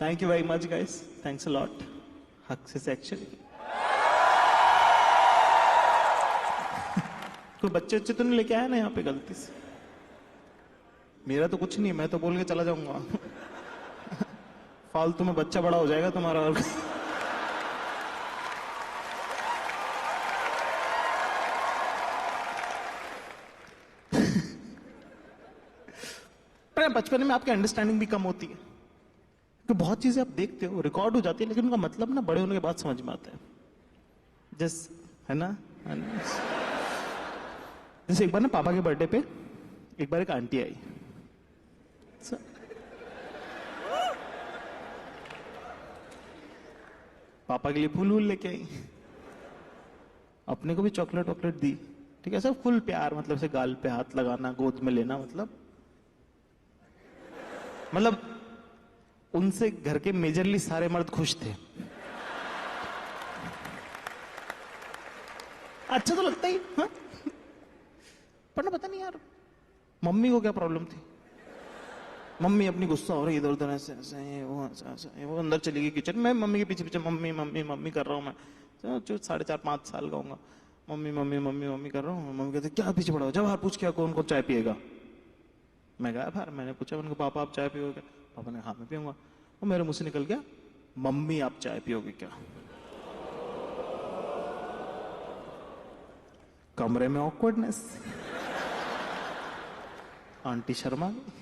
Thank you very much guys, thanks a lot. हक से section कोई बच्चे बच्चे तो नहीं लेके आया ना यहाँ पे गलती से? मेरा तो कुछ नहीं, मैं तो बोल के चला जाऊंगा। फालतू में बच्चा बड़ा हो जाएगा तुम्हारा। और बचपन में आपकी अंडरस्टैंडिंग भी कम होती है, तो बहुत चीजें आप देखते हो रिकॉर्ड हो जाती है, लेकिन उनका मतलब ना बड़े होने के बाद समझ में आता है। है ना? जैसे एक बार ना पापा के बर्थडे पे एक बार एक आंटी आई, पापा के लिए फूल वूल लेके आई, अपने को भी चॉकलेट वॉकलेट दी, ठीक है, सब फुल प्यार, मतलब से गाल पे हाथ लगाना, गोद में लेना, मतलब उनसे घर के मेजरली सारे मर्द खुश थे। अच्छा तो लगता ही, हाँ? पर ना पता नहीं यार मम्मी को क्या प्रॉब्लम थी। मम्मी अपनी गुस्सा हो रही इधर उधर ऐसे ऐसे वो अंदर चली गई किचन में, मम्मी के पीछे पीछे मम्मी मम्मी मम्मी कर रहा हूँ मैं, जो 4.5-5 साल का हूँ, मम्मी मम्मी मम्मी मम्मी कर रहा हूँ। मम्मी कहते क्या पीछे पड़ा हो, जब बाहर पूछ क्या कौन कौन चाय पिएगा। मैं गया बाहर, मैंने पूछा उनके पापा आप चाय पियोगे? पापा ने हाँ मैं पीऊंगा। और मेरे मुंह से निकल गया मम्मी आप चाय पियोगे क्या? कमरे में ऑकवर्डनेस, आंटी शर्मा गई,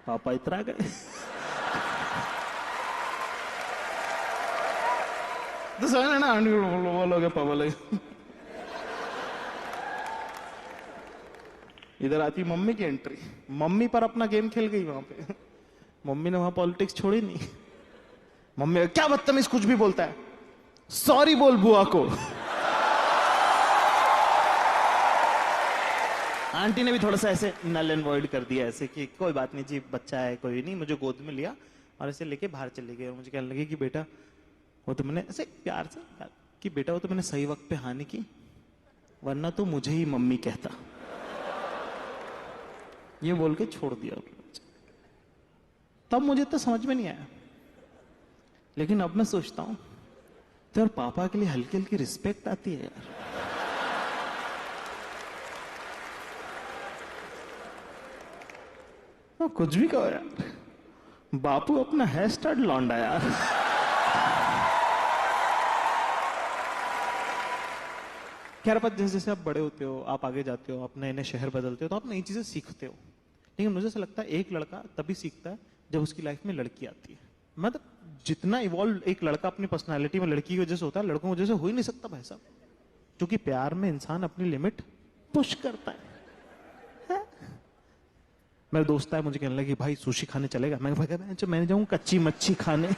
पापा इतरा गए। तो समझ ना, आंटी बोलोगे पापा लगे। इधर आती मम्मी की एंट्री, मम्मी पर अपना गेम खेल गई वहां पे। मम्मी ने वहां पॉलिटिक्स छोड़ी नहीं। मम्मी क्या बदतमीज कुछ भी बोलता है, सॉरी बोल बुआ को। आंटी ने भी थोड़ा सा ऐसे नल एंड वॉइड कर दिया, ऐसे कि कोई बात नहीं जी, बच्चा है कोई नहीं, मुझे गोद में लिया और ऐसे लेके बाहर चले गए। और मुझे कहने लगे कि बेटा वो तो मैंने ऐसे प्यार से कि बेटा वो तो मैंने सही वक्त पे हानि की, वरना तो मुझे ही मम्मी कहता। ये बोल के छोड़ दिया। तब मुझे तो समझ में नहीं आया, लेकिन अब मैं सोचता हूं तो यार पापा के लिए हल्की हल्की रिस्पेक्ट आती है यार। कुछ भी कहो यार, बापू अपना हेयर स्टाइल लौंडा यार। खैर पर जैसे जैसे आप बड़े होते हो, आप आगे जाते हो, आप नए नए शहर बदलते हो, तो आप नई चीजें सीखते हो। लेकिन मुझे ऐसा लगता है एक लड़का तभी सीखता है जब उसकी लाइफ में लड़की आती है। मतलब जितना इवॉल्व एक लड़का अपनी पर्सनालिटी में लड़की की वजह से होता है, लड़कों की वजह से हो ही नहीं सकता भाई साहब। क्योंकि प्यार में इंसान अपनी लिमिट पुश करता है। मेरा दोस्त है, मुझे कहने लगे भाई सुशी खाने चलेगा? मैं जाऊँ कच्ची मच्छी खाने।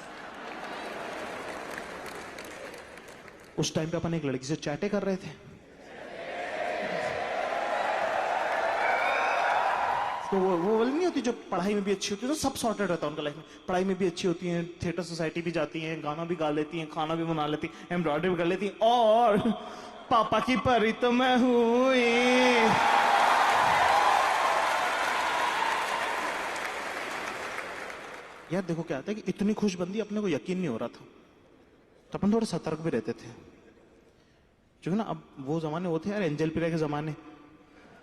उस टाइम पे अपन एक लड़की से चैटे कर रहे थे, तो वो नहीं होती जो पढ़ाई में भी अच्छी होती है, तो सब सॉर्टेड रहता है उनका लाइफ में। पढ़ाई में भी अच्छी होती है, थिएटर सोसाइटी भी जाती हैं, गाना भी गा लेती हैं, खाना भी बना लेती हैं, एम्ब्रॉयडरी भी कर लेती हैं, और पापा की परी तो मैं हुई। यार देखो क्या आता है कि इतनी खुशबंदी अपने को यकीन नहीं हो रहा था, तो अपन थोड़े सतर्क भी रहते थे। क्योंकि ना अब वो जमाने वो थे यार, एंजल प्रिया के जमाने,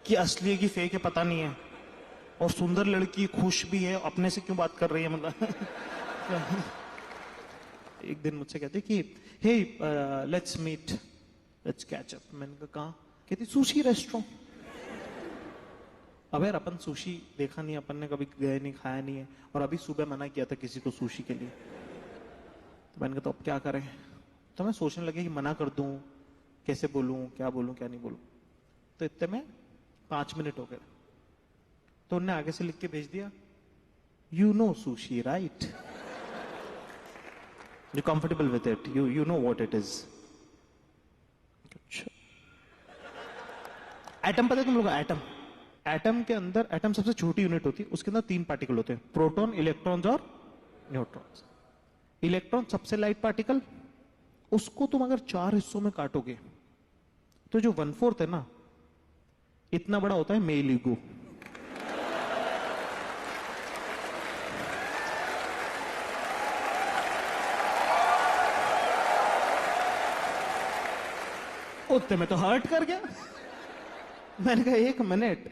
कि असली है कि फेक है पता नहीं है, और सुंदर लड़की खुश भी है, अपने से क्यों बात कर रही है मतलब। एक दिन मुझसे कहते कि hey let's meet, let's catch up. मैंने कहा कहती सुशी रेस्टोरेंट। अब यार अपन सुशी देखा नहीं, अपन ने कभी गए नहीं, खाया नहीं है, और अभी सुबह मना किया था किसी को सुशी के लिए। तो मैंने कहा तो अब क्या करें? तो मैं सोचने लगे कि मना कर दूं, कैसे बोलूं, क्या बोलूं क्या नहीं बोलूं। तो इतने में 5 मिनट हो गए, तो उन्होंने आगे से लिख के भेज दिया, you know sushi right, you comfortable with it, you know what it is. Atom पता है तुम लोग? एटम के अंदर, एटम सबसे छोटी यूनिट होती है, उसके अंदर 3 पार्टिकल होते हैं, प्रोटॉन, इलेक्ट्रॉन्स और न्यूट्रॉन्स। इलेक्ट्रॉन सबसे लाइट पार्टिकल, उसको तुम अगर 4 हिस्सों में काटोगे तो जो 1/4 है ना, इतना बड़ा होता है मेल ईगो। उतने में तो हर्ट कर गया। मैंने कहा 1 मिनट,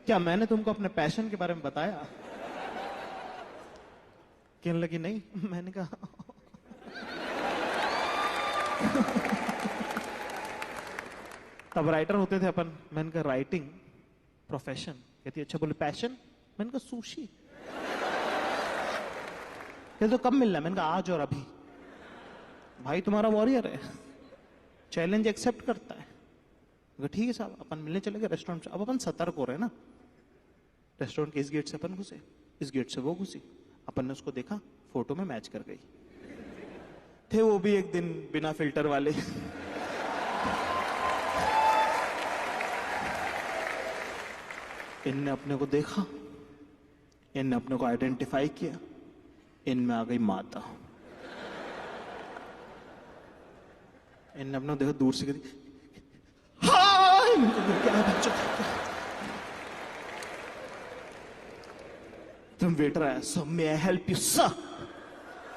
क्या मैंने तुमको अपने पैशन के बारे में बताया? कहने लगी नहीं। मैंने कहा तब राइटर होते थे अपन। मैंने कहा राइटिंग प्रोफेशन। कहती अच्छा बोले पैशन। मैंने कहा सुशी। कहते तो कब मिलना है? मैंने कहा आज और अभी। भाई तुम्हारा वॉरियर है, चैलेंज एक्सेप्ट करता है। ठीक है साहब, अपन मिलने चले गए रेस्टोरेंट से। अब अपन सतर्क हो रहे हैं ना, रेस्टोरेंट के इस गेट से अपन घुसे, इस गेट से वो घुसी। अपन ने उसको देखा, फोटो में मैच कर गई। थे वो भी एक दिन बिना फिल्टर वाले। इनने अपने को देखा, इनने अपने को आइडेंटिफाई किया, इनमें आ गई माता। इनने अपने को देखा दूर से, कहती तुम वेटर आया, sir may I help you sir,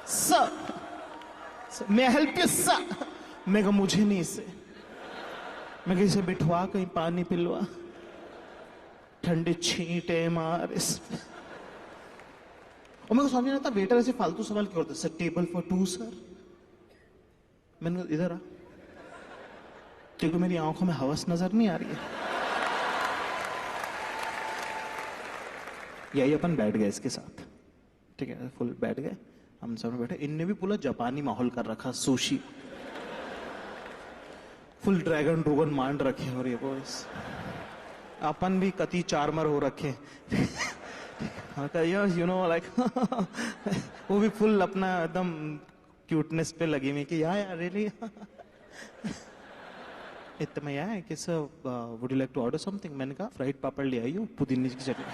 sir may I help you sir. मैं कहा मुझे नहीं, इसे मैं कहा इसे बिठवा, कहीं पानी पिलवा, ठंडे छींटे मार इस। और मेरे को समझ नहीं आता वेटर ऐसे फालतू सवाल क्यों करता है। Sir table for 2 sir. मैंने कहा इधर आ, क्योंकि मेरी आंखों में हवस नजर नहीं आ रही है। यही अपन बैठ गए इसके साथ, ठीक है, फुल बैठ गए हम सब बैठे। इनने भी पूरा जापानी माहौल कर रखा, सुशी, फुल ड्रैगन ड्रूगन मांड रखे। और ये बॉयस अपन भी कति चारमर हो रखे। यू नो लाइक वो भी फुल अपना एकदम क्यूटनेस पे लगी हुई कि यार रियली। इतना यार है कि sir would you like to order something. मैंने कहा फ्राइड पापड़ ले आई हो, पुदीने की चटनी।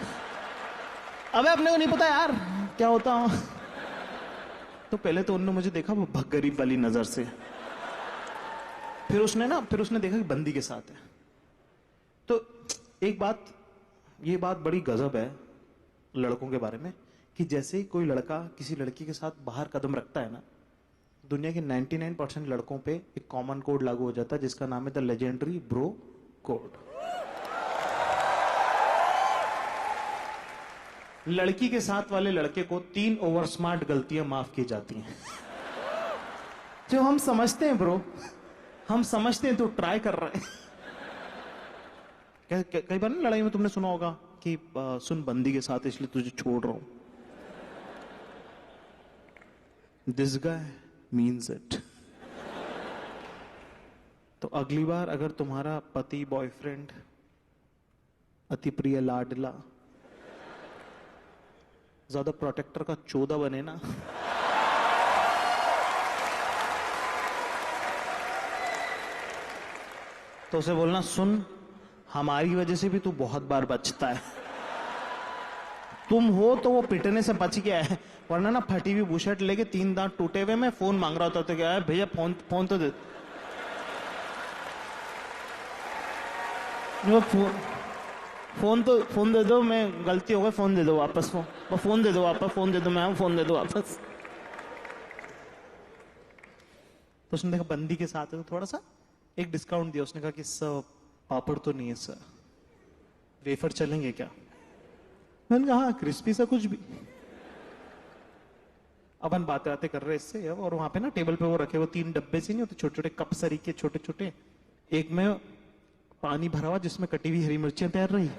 अबे अपने को नहीं पता यार क्या होता हूं। तो पहले तो उन्होंने मुझे देखा वो गरीब वाली नजर से, फिर उसने देखा कि बंदी के साथ है। तो एक बात, ये बात बड़ी गजब है लड़कों के बारे में, कि जैसे ही कोई लड़का किसी लड़की के साथ बाहर कदम रखता है ना, दुनिया के 99% लड़कों पे एक कॉमन कोड लागू हो जाता है, जिसका नाम है द लेजेंडरी ब्रो कोड। लड़की के साथ वाले लड़के को 3 ओवर स्मार्ट गलतियां माफ की जाती हैं। जो हम समझते हैं ब्रो, हम समझते हैं तो ट्राई कर रहे हैं। कई बार ना लड़ाई में तुमने सुना होगा कि सुन बंदी के साथ इसलिए तुझे छोड़ रहा हूं। This guy means it. तो अगली बार अगर तुम्हारा पति, बॉयफ्रेंड, अति प्रिय लाडला ज्यादा प्रोटेक्टर का 14 बने ना, तो उसे बोलना सुन हमारी वजह से भी तू बहुत बार बचता है। तुम हो तो वो पिटने से बच गया है, वरना ना फटी हुई बुशर्ट लेके 3 दांत टूटे हुए में फोन मांग रहा होता। तो क्या है भैया फोन तो दे, फोन दे दो, मैं गलती हो गई, फोन दे दो वापस, फोन दे दो वापस, फोन दे दो मैं फोन दे दो वापस। तो उसने देखा बंदी के साथ है तो थोड़ा सा एक डिस्काउंट दिया। उसने कहा कि सर पापड़ तो नहीं है सर, वेफर चलेंगे क्या? मैंने कहा हाँ क्रिस्पी सा कुछ भी। अपन बातें बातें कर रहे इससे, और वहां पे ना टेबल पे वो रखे वो 3 डब्बे से नहीं होते छोटे छोटे कप सरी के, छोटे छोटे। एक में पानी भरा हुआ जिसमें कटी हुई हरी मिर्चियां तैर रही,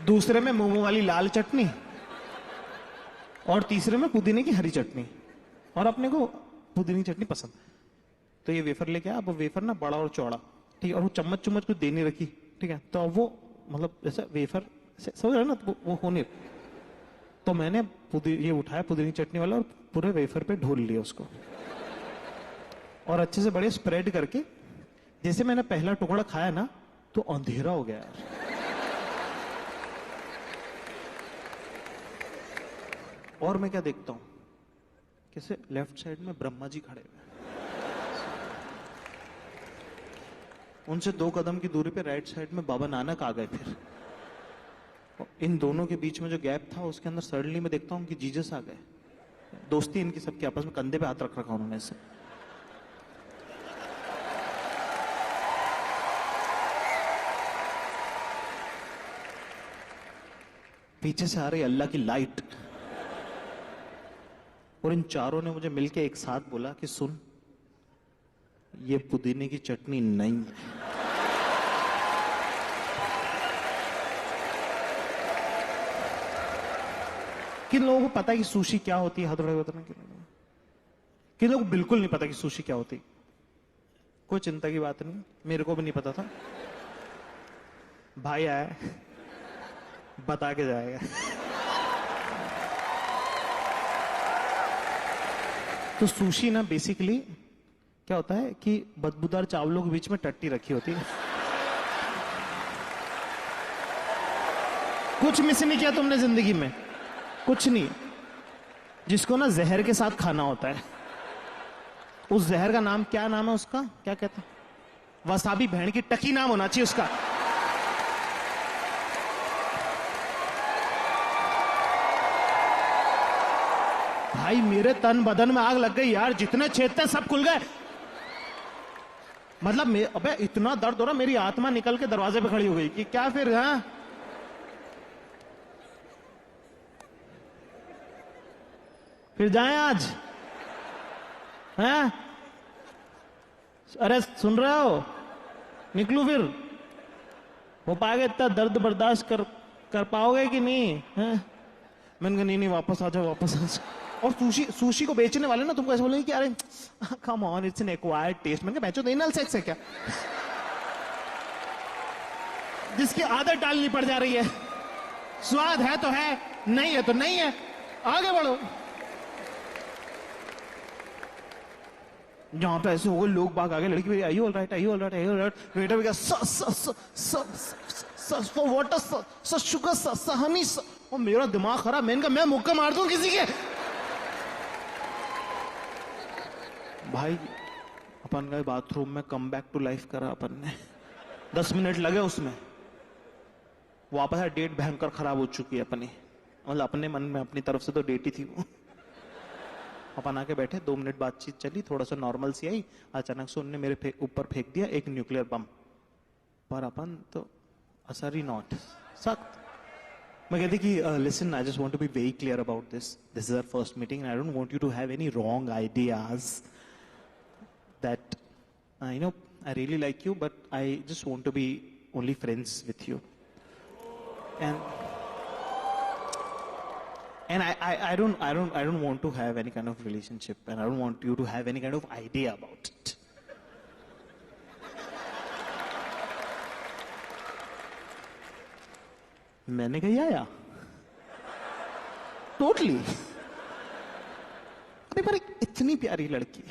दूसरे में मोमो वाली लाल चटनी, और तीसरे में पुदीने की हरी चटनी। और अपने को पुदीने की चटनी पसंद। तो ये वेफर लेके आया। अब वेफर ना बड़ा और चौड़ा, ठीक है, और वो चम्मच कुछ दे नहीं रखी, ठीक है। तो अब वो मतलब ऐसा वेफर समझ रहे ना, तो वो होने। तो मैंने ये उठाया पुदीने की चटनी वाला और पूरे वेफर पे ढोल लिया उसको, और अच्छे से बड़े स्प्रेड करके। जैसे मैंने पहला टुकड़ा खाया ना तो अंधेरा हो गया यार। और मैं क्या देखता हूं, कैसे लेफ्ट साइड में ब्रह्मा जी खड़े हुए, उनसे 2 कदम की दूरी पे राइट साइड में बाबा नानक आ गए। फिर इन दोनों के बीच में जो गैप था उसके अंदर सडनली मैं देखता हूं कि जीसस आ गए। दोस्ती इनकी सबके आपस में, कंधे पे हाथ रख रखा उन्होंने से। पीछे से आ रही अल्लाह की लाइट, और इन चारों ने मुझे मिलके एक साथ बोला कि सुन, ये पुदीने की चटनी नहीं है। किन लोगों को पता है कि सुशी क्या होती है? हाथ उठाए बताना किन लोगों को बिल्कुल नहीं पता कि सुशी क्या होती? कोई चिंता की बात नहीं, मेरे को भी नहीं पता था। भाई आया, बता के जाएगा। तो सुशी ना बेसिकली क्या होता है कि बदबूदार चावलों के बीच में टट्टी रखी होती है। कुछ मिस नहीं किया तुमने जिंदगी में, कुछ नहीं। जिसको ना जहर के साथ खाना होता है, उस जहर का नाम क्या नाम है उसका, क्या कहते हैं? वसाबी भेड़ की टकी नाम होना चाहिए उसका। भाई मेरे तन बदन में आग लग गई यार, जितने छेद थे सब खुल गए। मतलब अबे इतना दर्द हो रहा, मेरी आत्मा निकल के दरवाजे पे खड़ी हो गई कि क्या फिर। हाँ फिर जाएं आज? हैं? अरे सुन रहे हो, निकलू फिर? हो पाएगा इतना दर्द बर्दाश्त कर पाओगे कि नहीं? हैं? मैंने कहा नहीं वापस आ जाओ, वापस आ जाओ। और सुशी को बेचने वाले ना तुमको ऐसे बोलेंगे कि अरे come on, it's an acquired taste. मैंने कहा बेचो एनल सेक्स है क्या जिसकी आदत डालनी पड़ जा रही है? स्वाद है तो है, नहीं है तो नहीं है, आगे बढ़ो। जहां पे ऐसे हो गए लोग बाग आगे, लड़की आई ऑल राइट, आई ऑल राइट, आई ऑल राइट। वेटर भी for water sir, sugar sir, Honey sir. और मेरा दिमाग खराब, मैंने कहा मैं मुक्का मार दूं किसी के। भाई अपन गए बाथरूम में, कम बैक टू लाइफ करा अपन ने। 10 मिनट लगे उसमें, वापस है। डेट भयंकर खराब हो चुकी है अपनी, मतलब अपने मन में अपनी तरफ से तो डेट ही थी वो। अपन आके बैठे, 2 मिनट बातचीत चली, थोड़ा सा नॉर्मल सी आई, अचानक से उन्होंने मेरे ऊपर फेंक दिया एक न्यूक्लियर बम। पर अपन तो असर ही नॉट सख्त। मैं कहती कि listen, I just want to be very clear about this is our first meeting and I don't want you to have any wrong ideas that I know I really like you, but I just want to be only friends with you and I don't want to have any kind of relationship, and I don't want you to have any kind of idea about it. मैंने कहा या totally. अरे पर इतनी प्यारी लड़की,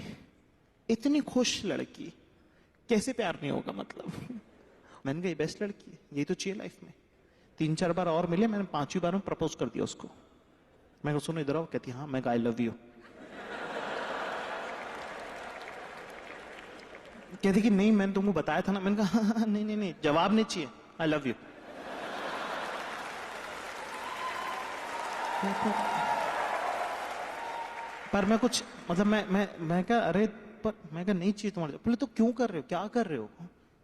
इतनी खुश लड़की, कैसे प्यार नहीं होगा? मतलब मैंने कहा ये बेस्ट लड़की है, यही तो चाहिए लाइफ में। 3-4 बार और मिले, मैंने 5वीं बार में प्रपोज कर दिया उसको। मैं सुनो इधर आओ, कहती हाँ। मैं आई लव यू। कहती कि नहीं मैंने तुमको बताया था ना। मैंने कहा हाँ, नहीं जवाब नहीं चाहिए, आई लव यू। पर मैं कुछ मतलब मैं कहा अरे पर मैं कहा नहीं चाहिए तुम्हारे। बोले तो क्यों कर रहे हो, क्या कर रहे हो?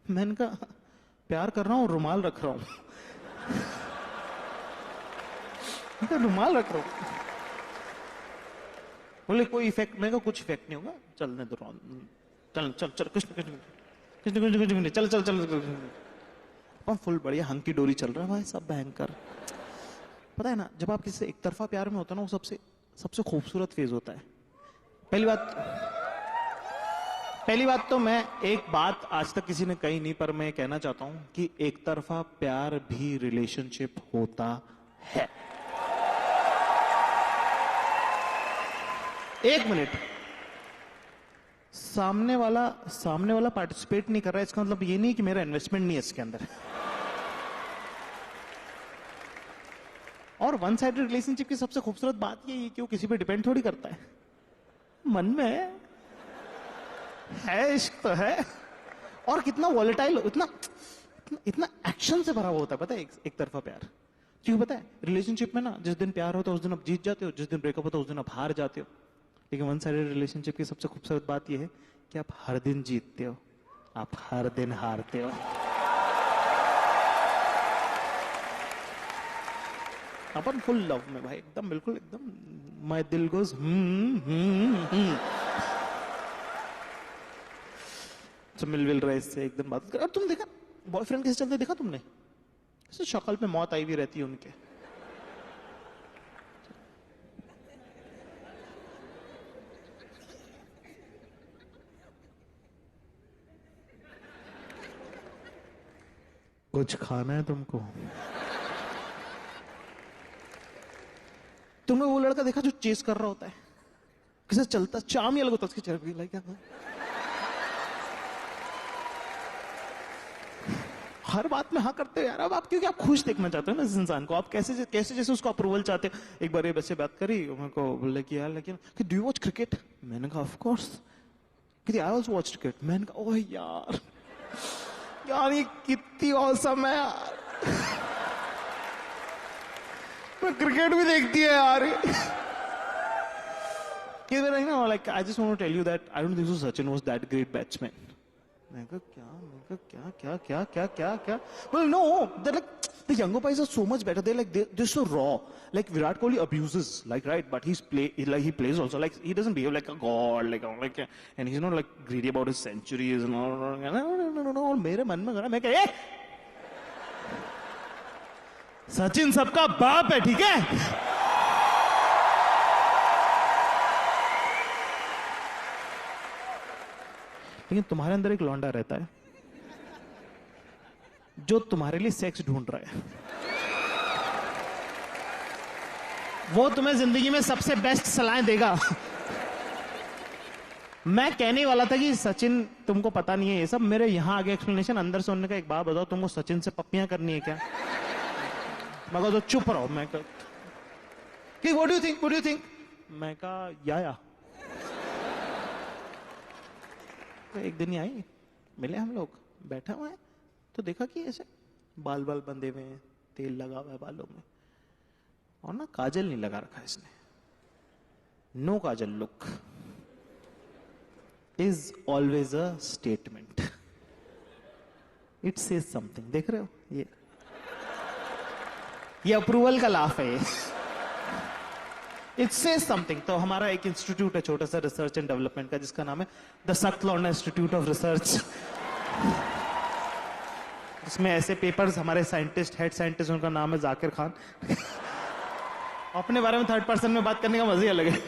मैंने कहा प्यार कर रहा हूँ, रुमाल रख रहा हूँ। रुमाल रख रहा हूं। बोले कोई इफेक्ट? मैं कुछ इफेक्ट नहीं होगा, चलने दो। चल चल चल कृष्ण कृष्ण कृष्ण कृष्ण कृष्ण चल चल चल। फुल बढ़िया हंकी डोरी चल रहा है भाई, सब भयंकर। पता है ना, जब आप किसी से एक तरफा प्यार में होता है ना, वो सबसे खूबसूरत फेज होता है। पहली बात तो मैं एक बात आज तक किसी ने कही नहीं, पर मैं कहना चाहता हूं कि एक तरफा प्यार भी रिलेशनशिप होता है। 1 मिनट, सामने वाला पार्टिसिपेट नहीं कर रहा है, इसका मतलब ये नहीं कि मेरा इन्वेस्टमेंट नहीं है इसके अंदर। और वन साइडेड रिलेशनशिप की सबसे खूबसूरत बात ये है कि वो किसी पे डिपेंड थोड़ी करता है, मन में है इश्क तो है। और कितना वॉलेटाइल, इतना एक्शन से भरा हुआ होता है, पता है एक तरफा प्यार। क्यों पता है? रिलेशनशिप में ना जिस दिन प्यार होता है उस दिन आप जीत जाते हो, जिस दिन ब्रेकअप होता है उस दिन आप हार जाते हो। लेकिन वन साइडेड रिलेशनशिप की सबसे खूबसूरत बात यह है कि आप हर दिन जीतते हो, आप हर दिन हारते हो। अपन फुल लव में भाई, एकदम बिल्कुल एकदम, माय दिल गोज मिल विल रहे इससे एकदम बात कर। और तुम देखा बॉयफ्रेंड कैसे चलते, देखा तुमने कैसे शक्ल पे मौत आई हुई रहती है उनके। कुछ खाना है तुमको? तुमने वो लड़का देखा जो चेस कर रहा होता है, कैसे चलता, चाम ही अलग होता है उसके चेहरे पे, लाइक हर बात में हाँ करते हो यार। अब आप क्योंकि आप खुश देखना चाहते हो ना इस इंसान को, आप कैसे कैसे जैसे उसको अप्रूवल चाहते हो। एक बार ये बच्चे बात करी, मेरे को बोले कि यार लेकिन कि डू यू वॉच क्रिकेट? मैंने कहा ऑफ कोर्स। कि आई आल्सो वॉच क्रिकेट। मैंने कहा ओह यार, यार ये कितनी औसम है यार, मैं क्रिकेट भी देखती है यार। Like I just want to tell you that I don't think so Sachin was that great batsman. मैं कहा क्या? Well, no, they're like the younger guys are so much better. They're so raw. Like Virat Kohli abuses, like right, but he plays also. Like he doesn't behave like a god, and he's not like greedy about his centuries and all. No. और मेरे मन में मैं कहा सचिन सबका बाप है, ठीक है? लेकिन तुम्हारे अंदर एक लौंडा रहता है जो तुम्हारे लिए सेक्स ढूंढ रहा है। वो तुम्हें जिंदगी में सबसे बेस्ट सलाहें देगा। मैं कहने वाला था कि सचिन तुमको पता नहीं है ये सब, मेरे यहां आगे एक्सप्लेनेशन अंदर से उन्होंने कहा एक बात बताओ, तुमको सचिन से पप्पियां करनी है क्या? मैं कहा तो चुप रहो। मैं कहा कि व्हाट डू यू थिंक? मैं कहा या तो एक दिन ही आई, मिले हम लोग, बैठा हुआ है तो देखा कि ऐसे बाल बंधे हुए हैं, तेल लगा हुआ है बालों में, और ना काजल नहीं लगा रखा इसने। No kajal look is always a statement, it says something. देख रहे हो ये अप्रूवल का लाफ है। It says something. तो हमारा एक इंस्टीट्यूट है छोटा सा रिसर्च एंड डेवलपमेंट का, जिसका नाम है द सख्त लौंडा इंस्टीट्यूट ऑफ रिसर्च। इसमें ऐसे पेपर्स, हमारे साइंटिस्ट, हेड साइंटिस्ट, उनका नाम है जाकिर खान। अपने बारे में थर्ड पर्सन में बात करने का मजा ही अलग है।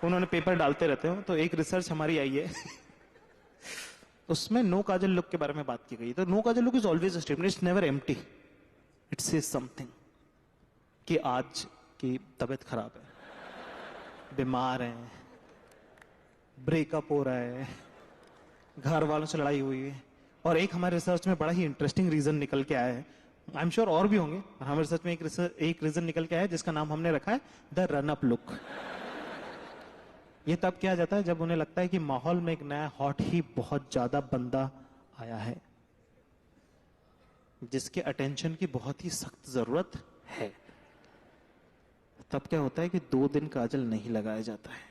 उन्होंने पेपर डालते रहते हो। तो एक रिसर्च हमारी आई है, उसमें नो काजल लुक के बारे में बात की गई। तो no kajal look is always a statement, it's never empty, it says something कि आज की तबीयत खराब है, बीमार है, ब्रेकअप हो रहा है, घर वालों से लड़ाई हुई है। और एक हमारे रिसर्च में बड़ा ही इंटरेस्टिंग रीजन निकल के आया है, आई एम श्योर और भी होंगे। हमारे रिसर्च में एक रीजन निकल के आया है जिसका नाम हमने रखा है द रन अप लुक। ये तब किया जाता है जब उन्हें लगता है कि माहौल में एक नया हॉट ही बहुत ज्यादा बंदा आया है जिसके अटेंशन की बहुत ही सख्त जरूरत है। तब क्या होता है कि 2 दिन काजल नहीं लगाया जाता है।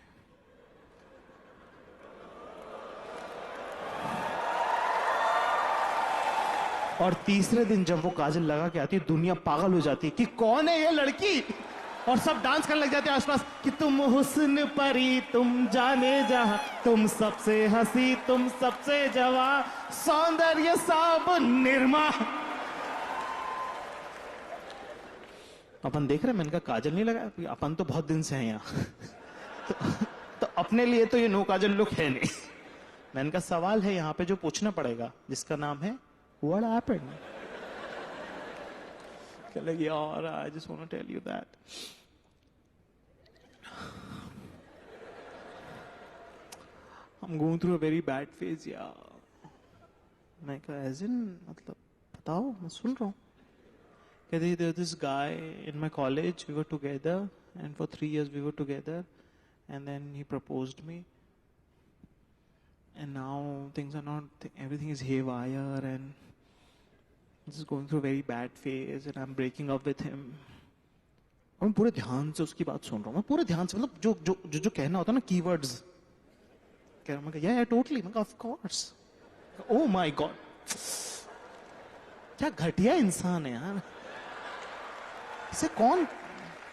और तीसरे दिन जब वो काजल लगा के आती है, दुनिया पागल हो जाती है कि कौन है ये लड़की, और सब डांस करने लग जाते हैं आसपास कि तुम हुस्न परी, तुम जाने जहां, तुम सबसे हंसी, तुम सबसे जवां, सौंदर्य सब निर्मा। अपन देख रहे हैं, मैंने कहा काजल नहीं लगा, अपन तो बहुत दिन से हैं यहाँ। तो अपने लिए तो ये नो काजल लुक है नहीं। मैंने कहा सवाल है यहाँ पे जो पूछना पड़ेगा, जिसका नाम है व्हाट हैपेंड। यार I just want to tell you that I am going through a very bad phase यार। मैं कहा एज इन, मतलब बताओ, मैं सुन रहा हूँ। There's this guy in my college, we were together, and for 3 years we were together, and then he proposed me, and now things are not, everything is haywire, and this is going through a very bad phase, and I'm breaking up with him. और मैं पूरे ध्यान से उसकी बात सुन रहा हूँ, मैं पूरे ध्यान से, मतलब जो जो जो, जो कहना होता है ना, कीवर्ड्स कह रहा हूँ। मैं कहा टोटली, मैं कहा of course, oh my God, क्या घटिया इंसान है यार। इसे कौन,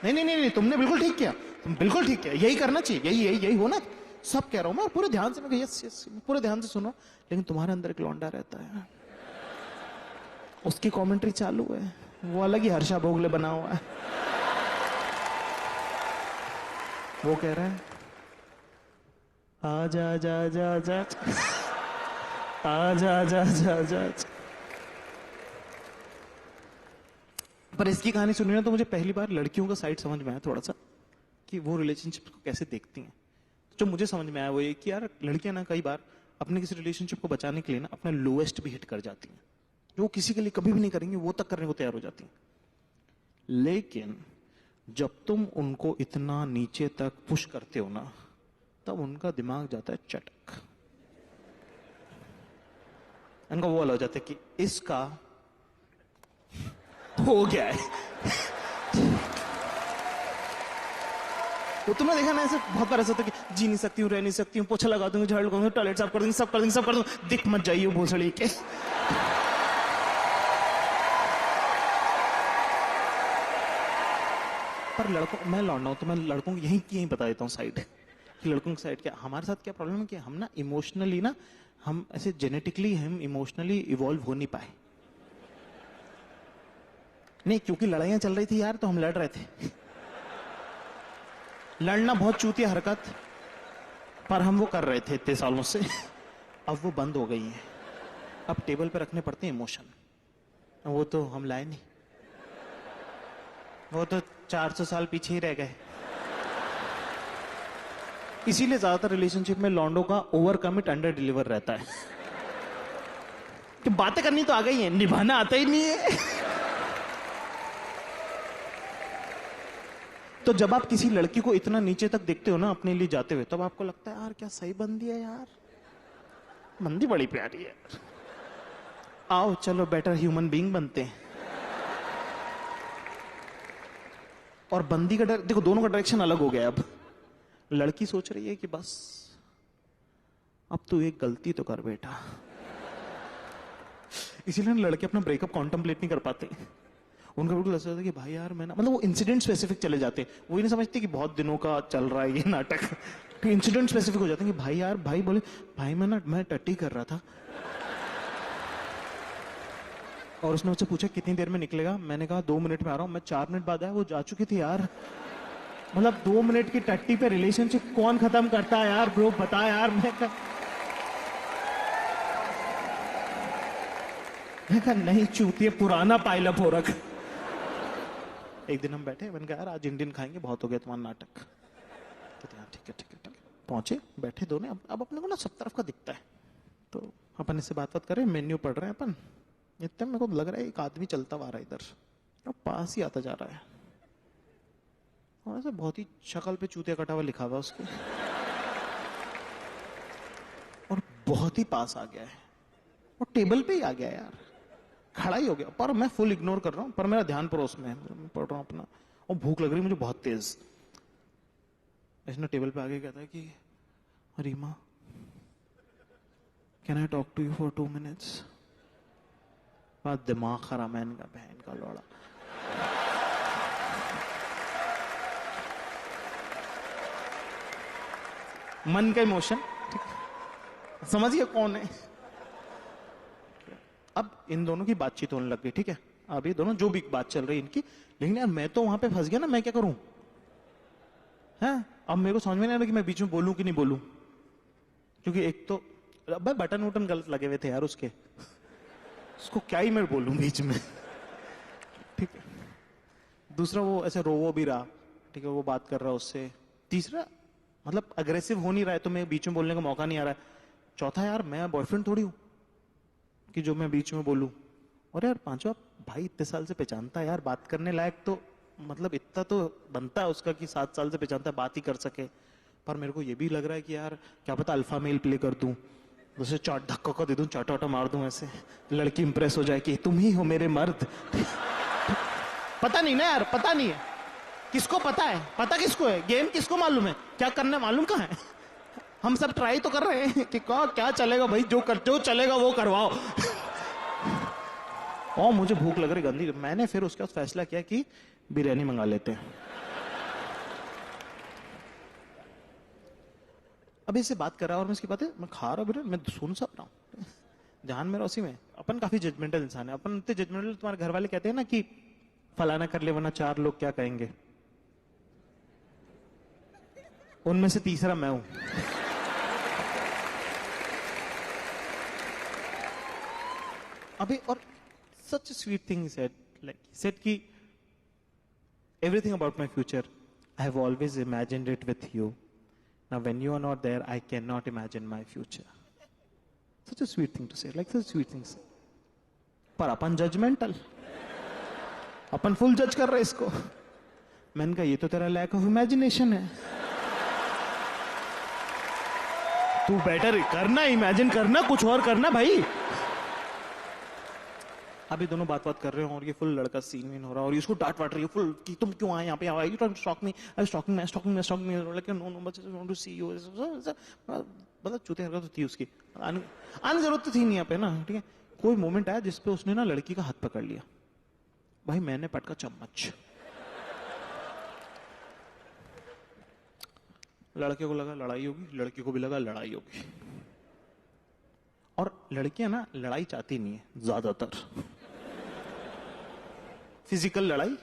नहीं नहीं नहीं नहीं, तुमने बिल्कुल ठीक किया, तुम बिल्कुल ठीक किया, यही करना चाहिए, यही यही यही होना, सब कह रहा हूं मैं पूरे ध्यान से, मैं यस यस पूरे ध्यान से सुनो, लेकिन तुम्हारे अंदर एक लौंडा रहता है, उसकी कमेंट्री चालू है, वो अलग ही हर्षा भोगले बना हुआ है, वो कह रहा है आजा जा जा जा आजा जा जा जा। पर इसकी कहानी सुनी ना तो मुझे पहली बार लड़कियों का साइड समझ में आया थोड़ा सा, कि वो रिलेशनशिप को कैसे देखती हैं। जो मुझे समझ में आया वो ये कि यार लड़कियां ना कई बार अपने किसी रिलेशनशिप को बचाने के लिए ना अपना लोएस्ट भी हिट कर जाती हैं, जो वो किसी के लिए कभी भी नहीं करेंगे वो तक करने को तैयार हो जाती हैं। लेकिन जब तुम उनको इतना नीचे तक पुश करते हो ना, तब उनका दिमाग जाता है चटक, उनका वो वाला हो जाता है कि इसका हो गया है। वो तुमने देखा ना, ऐसे बहुत बार ऐसा होता है कि जी नहीं सकती हूँ, रह नहीं सकती हूँ, पोछा लगा दूंगी, झाड़ू लगाऊंगी, टॉयलेट साफ कर दूंगी, सब कर दूंगी, सब कर दूंगी, दिख मत जाइए भोसड़ी के। पर लड़कों, मैं लौंडा हूं तो मैं लड़कों को यही बता देता हूँ साइड, कि लड़कों की साइड क्या, हमारे साथ क्या प्रॉब्लम है कि हम ना इमोशनली ना, हम ऐसे जेनेटिकली हम इमोशनली इवॉल्व हो नहीं पाए। नहीं, क्योंकि लड़ाइयां चल रही थी यार तो हम लड़ रहे थे। लड़ना बहुत चूतिया हरकत, पर हम वो कर रहे थे इतने सालों से। अब वो बंद हो गई है, अब टेबल पे रखने पड़ते हैं इमोशन, वो तो हम लाए नहीं, वो तो 400 साल पीछे ही रह गए। इसीलिए ज्यादातर रिलेशनशिप में लॉन्डो का ओवर कमिट अंडर डिलीवर रहता है, कि बातें करनी तो आ गई है, निभाना आता ही नहीं है। तो जब आप किसी लड़की को इतना नीचे तक देखते हो ना अपने लिए जाते हुए, तब आपको लगता है यार क्या सही बंदी है यार, बंदी बड़ी प्यारी है, आओ चलो बेटर ह्यूमन बीइंग बनते हैं। और बंदी का डर देखो, दोनों का डायरेक्शन अलग हो गया। अब लड़की सोच रही है कि बस अब तू एक गलती तो कर बेटा, इसीलिए लड़के अपना ब्रेकअप कॉन्टेम्पलेट नहीं कर पाते। उनका बिल्कुल ऐसा होता है कि भाई यार मैं ना, मतलब वो इंसिडेंट स्पेसिफिक चले जाते हैं, वो ही नहीं समझते कि बहुत दिनों का चल रहा है ये नाटक, तो इंसिडेंट स्पेसिफिक हो जाते हैं कि भाई यार, भाई बोले भाई मैं टट्टी कर रहा था, और उसने मुझसे पूछा कितनी देर में निकलेगा, मैंने कहा 2 मिनट में आ रहा हूं, मैं 4 मिनट बाद आया, वो जा चुकी थी यार। मतलब 2 मिनट की टट्टी पे रिलेशनशिप कौन खत्म करता है यार ब्रो, बता यार। मैं कहा नहीं चूतिए, पुराना पाइलअप हो रखा। एक दिन हम बैठे, मैंने कहा यार आज इंडियन खाएंगे, बहुत हो गया तुम्हारा नाटक। ठीक है ठीक है ठीक है। पहुंचे, बैठे दोनों, अब अपने को ना सब तरफ का दिखता है, तो अपन इससे बात करें, मेन्यू पढ़ रहे हैं अपन, इतने मेरे को लग रहा है एक आदमी चलता हुआ आ रहा है इधर, और पास ही आता जा रहा है, और ऐसे बहुत ही शक्ल पे चूतिया कटा हुआ लिखा हुआ उसके, और बहुत ही पास आ गया है, और टेबल पे ही आ गया यार, खड़ा ही हो गया, पर मैं फुल इग्नोर कर रहा हूं, पर मेरा ध्यान पड़ोस में है, मैं पढ़ रहा हूं अपना, और भूख लग रही मुझे बहुत तेज। इसने टेबल पे आके कहता है कि Reema, can I talk to you for 2 minutes? बात दिमाग खराब है इनका, बहन का लौड़ा। मन का इमोशन, समझिए कौन है। अब इन दोनों की बातचीत होने लग गई, ठीक है, अब ये दोनों जो भी बात चल रही है इनकी, लेकिन यार मैं तो वहां पे फंस गया ना, मैं क्या करूं है। अब मेरे को समझ में नहीं आ रहा कि मैं बीच में बोलूं कि नहीं बोलूं, क्योंकि एक तो भाई बटन वटन गलत लगे हुए थे यार उसके, उसको क्या ही मैं बोलूं बीच में, ठीक है। दूसरा वो ऐसे रोवो भी रहा, ठीक है, वो बात कर रहा है उससे। तीसरा मतलब अग्रेसिव हो नहीं रहा है तो मैं बीच में बोलने का मौका नहीं आ रहा है। चौथा यार मैं बॉयफ्रेंड थोड़ी हूं कि जो मैं बीच में बोलूं। और यार पांचवा, भाई इतने साल से पहचानता है यार, बात करने लायक तो मतलब इतना तो बनता है उसका कि 7 साल से पहचानता है, बात ही कर सके। पर मेरे को ये भी लग रहा है कि यार क्या पता अल्फा मेल प्ले कर दूं, जैसे चाट धक्का का दे दूं, चाटा वाटा मार दूं, ऐसे लड़की इंप्रेस हो जाए कि तुम ही हो मेरे मर्द। पता नहीं ना यार, पता नहीं है किसको पता है, पता किसको है, गेम किसको मालूम है, क्या करना मालूम कहाँ है। हम सब ट्राई तो कर रहे हैं कि क्या चलेगा भाई, जो चलेगा वो करवाओ। और मुझे भूख लग रही गंदी, मैंने फिर उसके बाद फैसला किया कि बिरयानी मंगा लेते हैं। अभी इससे बात कर रहा और मैं इसकी बातें मैं खा रहा हूँ, मैं सुन सब रहा हूँ, ध्यान मेरा उसी में। अपन काफी जजमेंटल इंसान है, अपन इतने जजमेंटल, तुम्हारे घर वाले कहते हैं ना कि फलाना कर ले वरना 4 लोग क्या कहेंगे, उनमें से तीसरा मैं हूं। अभी और such sweet thing said, like said कि everything about my future I have always imagined it with you. Now when you are not there I cannot imagine my future. Such a sweet thing to say, like such a sweet thing to say. पर अपन judgemental, अपन full जज कर रहे इसको। मैंने कहा ये तो तेरा लैक ऑफ इमेजिनेशन है, तू बेटर करना, इमेजिन करना, कुछ और करना भाई। अभी दोनों बात कर रहे हो और ये फुल लड़का सीन वीन हो रहा है और इसको डांट वाट रही है फुल कि तुम क्यों आए यहाँ पे, you trying to stalk me, I stalking me, stalking me, stalking me, like no no but I want to see you. मतलब चूते हरकत तो थी उसकी, आने जरूरत तो थी नहीं यहाँ पे ना, ठीक है। कोई मोमेंट आया जिसपे उसने ना लड़की का हाथ पकड़ लिया, भाई मैंने पटका चम्मच। लड़के को लगा लड़ाई होगी, लड़की को भी लगा लड़ाई होगी। और लड़कियां ना लड़ाई चाहती नहीं है ज्यादातर, फिजिकल लड़ाई,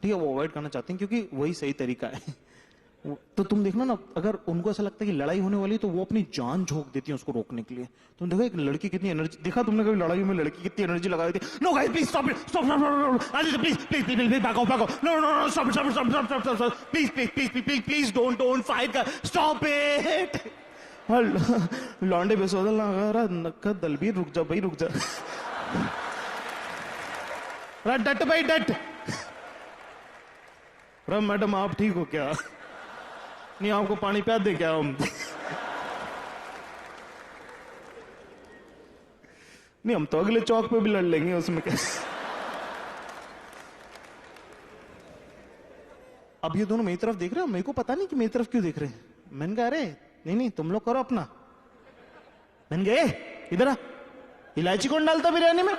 ठीक है, वो अवॉइड करना चाहती हैं क्योंकि वही सही तरीका है। तो तुम देखना ना, अगर उनको ऐसा लगता है कि लड़ाई होने वाली है तो वो अपनी जान झोंक देती है उसको रोकने के लिए। तुम देखो एक लड़की कितनी एनर्जी, देखा तुमने कभी लड़ाई में लड़की कितनी एनर्जी लगा देती है। No guys please stop it, stop please please please back off, no no no stop stop stop stop stop stop please please please please please don't fight, stop it. लौंडे बेसोदल लगा नक्का दलबीर, रुक जा भाई रुक जा, डट भाई डट। मैडम आप ठीक हो क्या? नहीं आपको पानी प्या दे क्या हम? नहीं हम तो अगले चौक पे भी लड़ लेंगे, उसमें क्या। अब ये दोनों मेरी तरफ देख रहे हो, मेरे को पता नहीं कि मेरी तरफ क्यों देख रहे हैं। मैंने कहा अरे नहीं नहीं तुम लोग करो अपना। मैंने कहा इधर आ, इलायची कौन डालता बिरयानी में?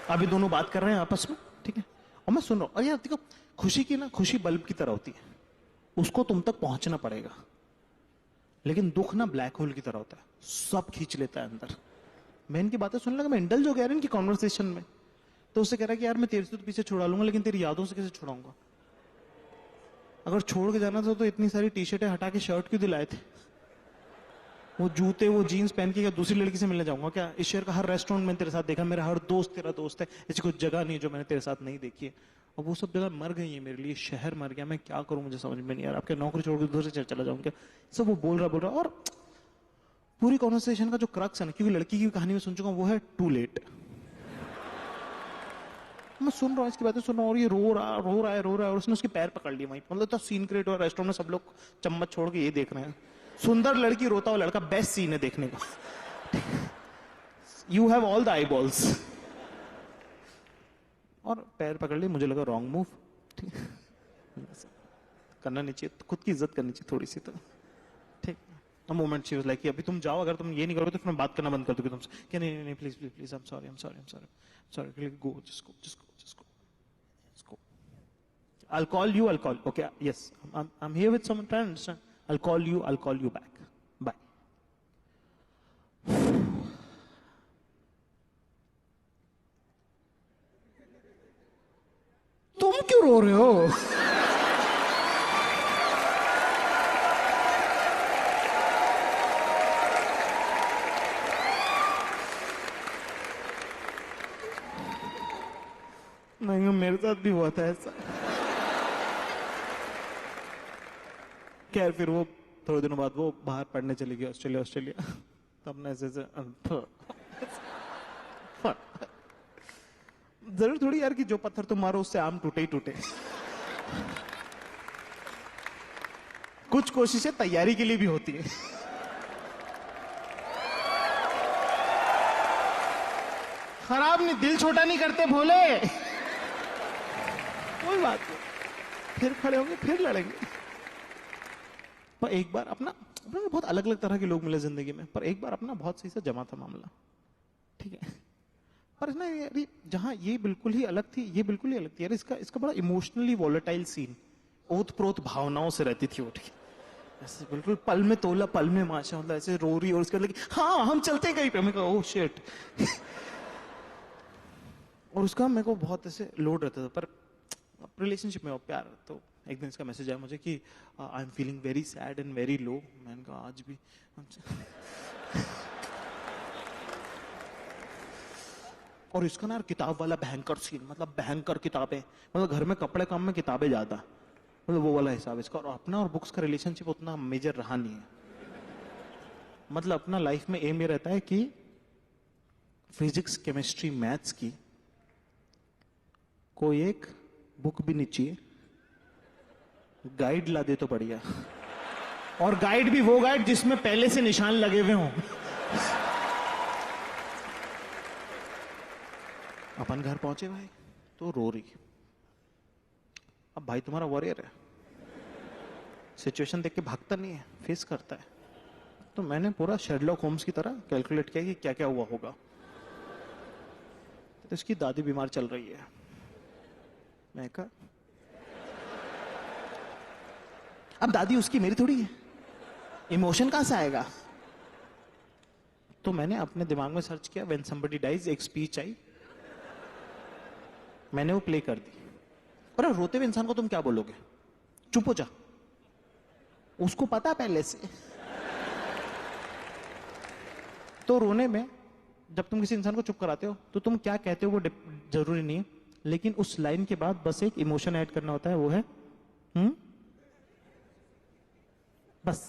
अभी दोनों बात कर रहे हैं आपस में, ठीक है, और मैं सुन रहा हूं। अरे यार देखो, खुशी की ना, खुशी बल्ब की तरह होती है, उसको तुम तक पहुंचना पड़ेगा। लेकिन दुख ना ब्लैक होल की तरह होता है, सब खींच लेता है अंदर। मैं इनकी बातें सुनने लगा, मैं इंडल्ज हो गया इनकी कॉन्वर्सेशन में। तो उससे कह रहा है कि यार मैं तेरे से तो पीछे छुड़ा लूंगा, लेकिन तेरी यादों से कैसे छुड़ाऊंगा? अगर छोड़ के जाना था तो इतनी सारी टी शर्टें हटा के शर्ट क्यों दिलाए थे? वो जूते वो जीन्स पहन के क्या दूसरी लड़की से मिलने जाऊंगा क्या? इस शहर का हर रेस्टोरेंट मैंने तेरे साथ देखा, मेरा हर दोस्त तेरा दोस्त है, ऐसी कोई जगह नहीं जो मैंने तेरे साथ नहीं देखी है। और वो सब जगह मर गई है मेरे लिए, शहर मर गया, मैं क्या करूं मुझे समझ में नहीं आ रहा। आपके नौकरी छोड़ के दूसरे शहर चला जाऊं क्या? सब वो बोल रहा। और पूरी कॉन्वर्सेशन का जो क्रक्स है ना, क्योंकि लड़की की कहानी में सुन चुका हूं, वो है टू लेट। मैं सुन रहा हूँ इसकी बातें सुन रहा हूँ और ये रो रहा है और उसने उसके पैर पकड़ लिए वहीं। मतलब तो सीन क्रिएट हुआ, रेस्टोरेंट में सब लोग चम्मच छोड़ के ये देख रहे हैं। सुंदर लड़की रोता हुआ लड़का, बेस्ट सीन है देखने को। You have all the I balls. और पैर पकड़ लिए, मुझे लगा रॉन्ग मूव, ठीक करना नहीं चाहिए, खुद की इज्जत करनी चाहिए थोड़ी सी तो, ठीक। मोमेंट शी वाज लाइक अभी तुम जाओ, अगर तुम ये नहीं करोगे तो फिर मैं बात करना बंद कर दूंगी तुमसे। क्या नहीं नहीं please please please, I am sorry, I am sorry, I am sorry, sorry, go, just go, just go, just go, just go. I'll call you, I'll call, okay, yes, I'm here with someone, try to understand. I'll call you back, bye. तुम क्यों रो रहे हो? नहीं मेरे साथ भी हुआ था ऐसा। खैर फिर वो थोड़े दिनों बाद वो बाहर पढ़ने चली गई, ऑस्ट्रेलिया। तब ना ऐसे जरूर थोड़ी यार कि जो पत्थर तुम मारो उससे आम टूटे ही टूटे। कुछ कोशिशें तैयारी के लिए भी होती है। खराब नहीं, दिल छोटा नहीं करते भोले। कोई बात नहीं, फिर खड़े होंगे, फिर लड़ेंगे। पर एक बार अपना अपने को बहुत अलग अलग तरह के लोग मिले जिंदगी में, पर एक बार अपना बहुत सही से जमा था मामला, ठीक है। पर ना यार जहां ये बिल्कुल ही अलग थी, ये बिल्कुल ही अलग थी यार। इसका इसका बड़ा इमोशनली वॉलेटाइल सीन, ओत प्रोत भावनाओं से रहती थी उठ के, ऐसे बिल्कुल पल में तोला पल में माशा, मतलब ऐसे रो रही और उसके बाद हाँ हम चलते हैं कहीं पे, मैं कहा ओह शिट। और उसका मेरे को बहुत ऐसे लोड रहता था। पर रिलेशनशिप में प्यार, तो एक दिन इसका मैसेज आया मुझे कि I am feeling very sad and very low. मैंने कहा आज भी। और इसका ना यार किताब वाला भयंकर सीन, मतलब भयंकर किताबें, मतलब घर में कपड़े कम में किताबें ज्यादा, मतलब वो वाला हिसाब इसका। और अपना और बुक्स का रिलेशनशिप उतना मेजर रहा नहीं है। मतलब अपना लाइफ में एम ये रहता है कि फिजिक्स केमिस्ट्री मैथ्स की कोई एक बुक भी नहीं चाहिए, गाइड ला दे तो बढ़िया, और गाइड भी वो गाइड जिसमें पहले से निशान लगे हुए हों। अपन घर पहुंचे भाई, तो रो रही। अब भाई तुम्हारा वॉरियर है, सिचुएशन देख के भागता नहीं है, फेस करता है। तो मैंने पूरा शेरलॉक होम्स की तरह कैलकुलेट किया कि क्या क्या हुआ होगा। तो इसकी दादी बीमार चल रही है। मैं कहा अब दादी उसकी मेरी थोड़ी है, इमोशन कहां से आएगा। तो मैंने अपने दिमाग में सर्च किया व्हेन समबडी डाइज, एक स्पीच आई, मैंने वो प्ले कर दी। पर रोते हुए इंसान को तुम क्या बोलोगे, चुप हो जा, उसको पता पहले से। तो रोने में जब तुम किसी इंसान को चुप कराते हो तो तुम क्या कहते हो वो जरूरी नहीं है, लेकिन उस लाइन के बाद बस एक इमोशन ऐड करना होता है, वो है बस।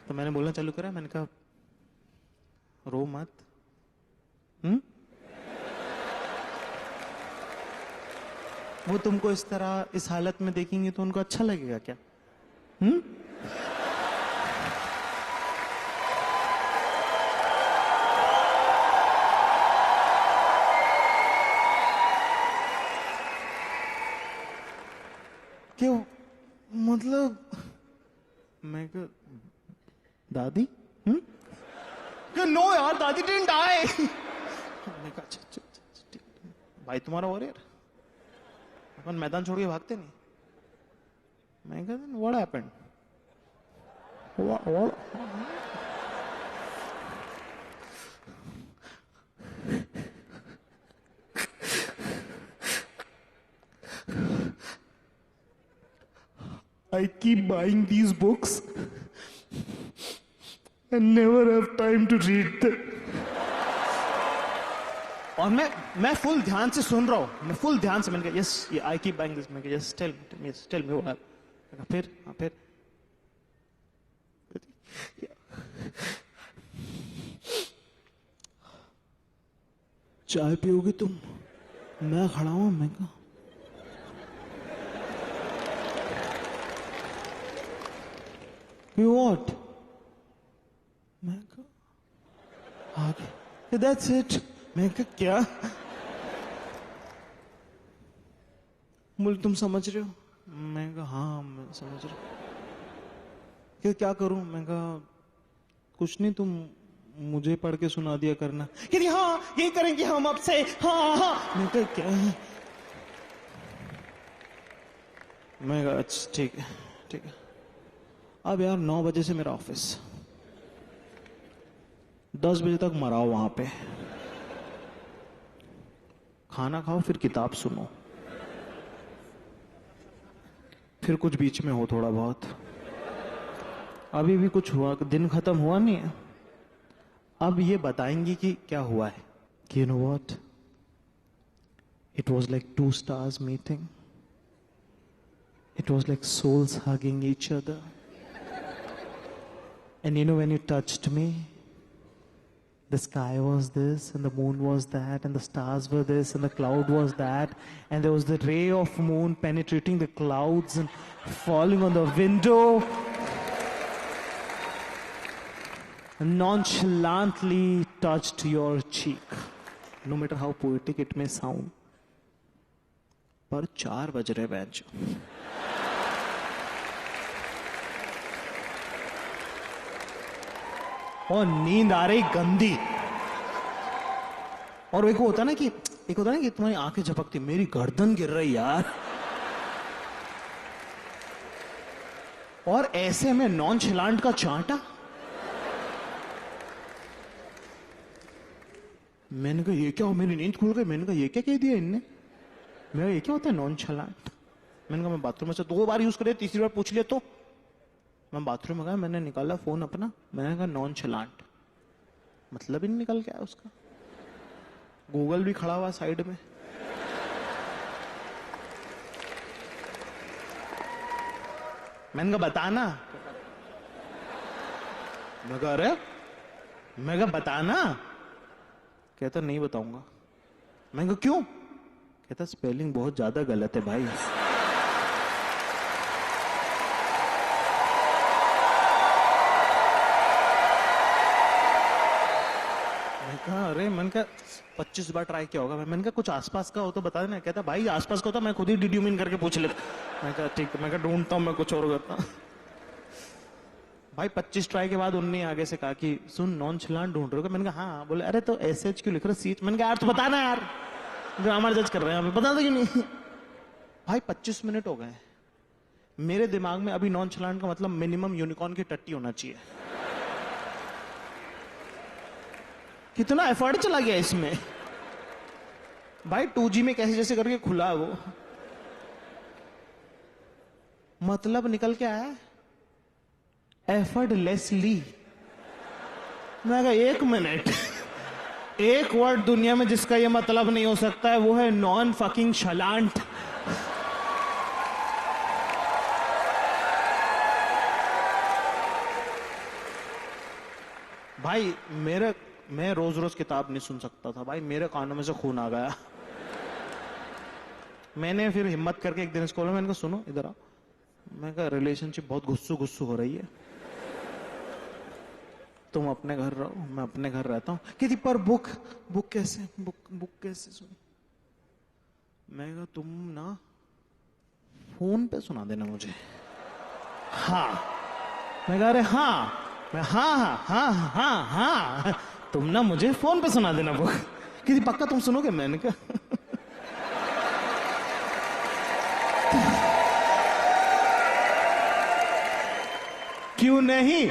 तो मैंने बोलना चालू करा, मैंने कहा रो मत। वो तुमको इस तरह इस हालत में देखेंगे तो उनको अच्छा लगेगा क्या? क्यों, मतलब मैं कहा दादी नो यार दादी डिडंट डाई। मैं कहा अच्छा भाई तुम्हारा वॉरियर, अपन मैदान छोड़ के भागते नहीं। मैं कहा what happened, I keep buying these books and never have time to read them. और मैं फुल ध्यान से सुन रहा हूँ, मैं फुल ध्यान से, मैंने कहा yes I keep buying this, मैं कहा यस टेल मी व्हाट। फिर चाय पियोगे तुम? मैं खड़ा हूं, मैं कहा व्हाट, मैं कहा आगे दैट्स इट। मैं कहा क्या? बोले तुम समझ रहे हो? मैं कहा हाँ मैं समझ रहा हूं। क्या करूं? मैं कहा कुछ नहीं, तुम मुझे पढ़ के सुना दिया करना। कि हाँ यही करेंगे हम अब से, हाँ हाँ। मैं कहा क्या है? मैं कहा अच्छा ठीक है। अब यार 9 बजे से मेरा ऑफिस, 10 बजे तक मराओ वहां पे, खाना खाओ फिर किताब सुनो, फिर कुछ बीच में हो थोड़ा बहुत। अभी भी कुछ हुआ, दिन खत्म हुआ नहीं है। अब ये बताएंगी कि क्या हुआ है। You know what? It was like 2 stars meeting. It was like souls hugging each other. And you know when you touched me, the sky was this and the moon was that and the stars were this and the cloud was that and there was the ray of moon penetrating the clouds and falling on the window and nonchalantly touched your cheek. No matter how poetic it may sound. पर 4 बज रहे bench. और नींद आ रही गंदी। और एक होता ना कि तुम्हारी आंखें झपकती, मेरी गर्दन गिर रही यार। और ऐसे में नॉनचेलेंट का चांटा। मैंने कहा ये क्या हो, मेरी नींद खुल गई। मैंने कहा ये क्या कह दिया इनने। मेरा ये क्या होता है नॉनचेलेंट। मैंने कहा मैं बाथरूम में से 2 बार यूज करे, तीसरी बार पूछ लिया तो। मैं बाथरूम में गया, मैंने निकाला फोन अपना, मैंने कहा नॉनचेलेंट, मतलब ही नहीं निकल गया उसका। गूगल भी खड़ा हुआ साइड में। मैंने कहा बताना। मैं कहा अरे, मैं कहा बताना। कहता नहीं बताऊंगा। मैं कहा क्यों। कहता स्पेलिंग बहुत ज्यादा गलत है भाई। मैं कहा अरे, मैंने कहा 25 बार ट्राई किया होगा। मैंने कहा कुछ आसपास का हो तो बता देना। कहता भाई आसपास का होता मैं खुद ही डिड्यूमिन करके पूछ लेता। मैं कहा ठीक। मैं कहा ढूंढता हूं, मैं कुछ और करता हूं। भाई 25 ट्राई के बाद उनने आगे से कहा कि सुन नॉनचेलेंट ढूंढ रहे हो। मैंने कहा हाँ। बोले अरे तो SH क्यों लिख रहे CH। मैंने कहा यार तो बताना यार, ग्रामर जज कर रहे हैं हमें, बता दो क्यों नहीं। भाई 25 मिनट हो गए। मेरे दिमाग में अभी नॉनचेलेंट का मतलब मिनिमम यूनिकॉर्न की टट्टी होना चाहिए। कितना एफर्ट चला गया इसमें। भाई 2G में कैसे जैसे करके खुला वो, मतलब निकल के आया एफर्टलेसली। मैं कहा 1 मिनट, एक वर्ड दुनिया में जिसका ये मतलब नहीं हो सकता है, वो है नॉन फकिंग शलांट। भाई मैं रोज रोज किताब नहीं सुन सकता था भाई, मेरे कानों में से खून आ गया। मैंने फिर हिम्मत करके एक दिन इसको बोला, मैंने कहा सुनो इधर आओ। मैं कहा रिलेशनशिप बहुत गुस्सू गुस्सू हो रही है, तुम अपने घर रहो, मैं अपने घर रहता हूँ। कहती पर बुक कैसे सुन। मैं कहा तुम ना फोन पे सुना देना मुझे। हाँ। मैं कहा अरे हाँ। मैं हाँ, तुम ना मुझे फोन पे सुना देना बुक। कहती पक्का तुम सुनोगे। मैंने कहा क्यों नहीं।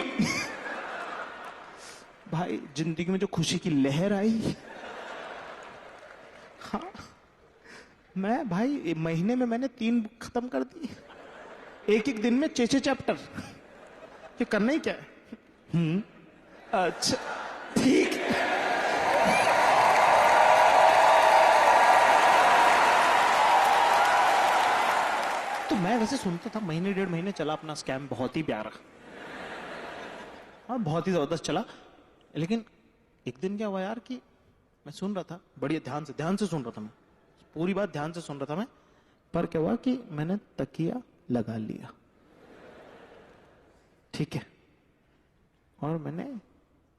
भाई जिंदगी में जो खुशी की लहर आई, हाँ मैं भाई महीने में मैंने 3 बुक खत्म कर दी, एक दिन में 6 चैप्टर। ये करना ही क्या है। अच्छा ठीक। तो मैं वैसे सुनता था, महीने 1.5 महीने चला अपना स्कैम, बहुत ही प्यारा, हाँ बहुत ही जबरदस्त चला। लेकिन एक दिन क्या हुआ यार कि मैं सुन रहा था, बड़ी ध्यान से सुन रहा था, मैं पूरी बात ध्यान से सुन रहा था मैं। पर क्या हुआ कि मैंने तकिया लगा लिया, ठीक है, और मैंने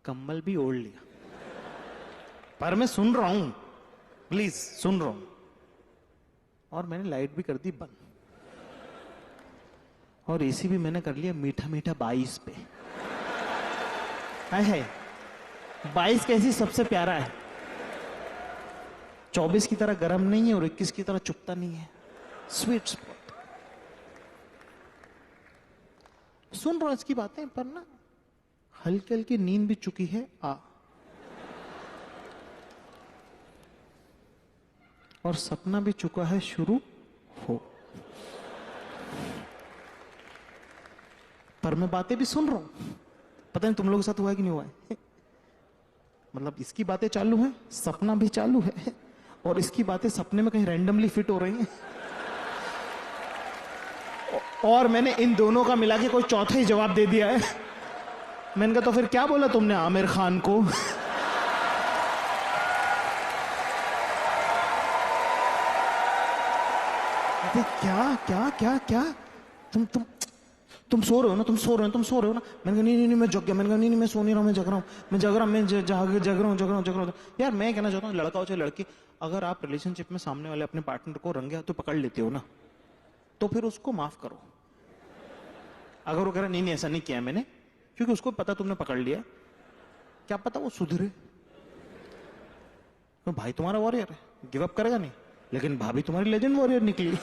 कंबल भी ओढ़ लिया, पर मैं सुन रहा हूं, प्लीज सुन रहा हूं। और मैंने लाइट भी कर दी बंद, और AC भी मैंने कर लिया मीठा मीठा 22 पे। है 22 कैसी सबसे प्यारा है, 24 की तरह गर्म नहीं है और 21 की तरह चुपता नहीं है, स्वीट स्पॉट। सुन रहा हूं इसकी बातें, पर ना हल्की हल्की नींद भी चुकी है और सपना भी चुका है शुरू हो, पर मैं बातें भी सुन रहा हूं। पता नहीं तुम लोगों के साथ हुआ है कि नहीं हुआ है। मतलब इसकी बातें चालू है, सपना भी चालू है, और इसकी बातें सपने में कहीं रैंडमली फिट हो रही हैं, और मैंने इन दोनों का मिला के कोई चौथा ही जवाब दे दिया है। मैंने कहा तो फिर क्या बोला तुमने आमिर खान को। क्या क्या क्या क्या तुम सो रहे हो ना, तुम सो रहे हो ना। मैंने कहा नहीं मैं जग गया। मैंने कहा नहीं मैं सो नहीं रहा हूं, मैं जग रहा हूं, मैं जग रहा हूं। यार मैं कहना चाहता हूँ, लड़का हो चाहे लड़की, अगर आप रिलेशनशिप में सामने वाले अपने पार्टनर को रंगे हाथ तो पकड़ लेते हो ना, तो फिर उसको माफ करो। अगर वो कह रहा नहीं ऐसा नहीं किया मैंने, क्योंकि उसको पता तुमने पकड़ लिया, क्या पता वो सुधरे। तो भाई तुम्हारा वॉरियर है, गिव अप करेगा नहीं, लेकिन भाभी तुम्हारी लेजेंड वॉरियर निकली।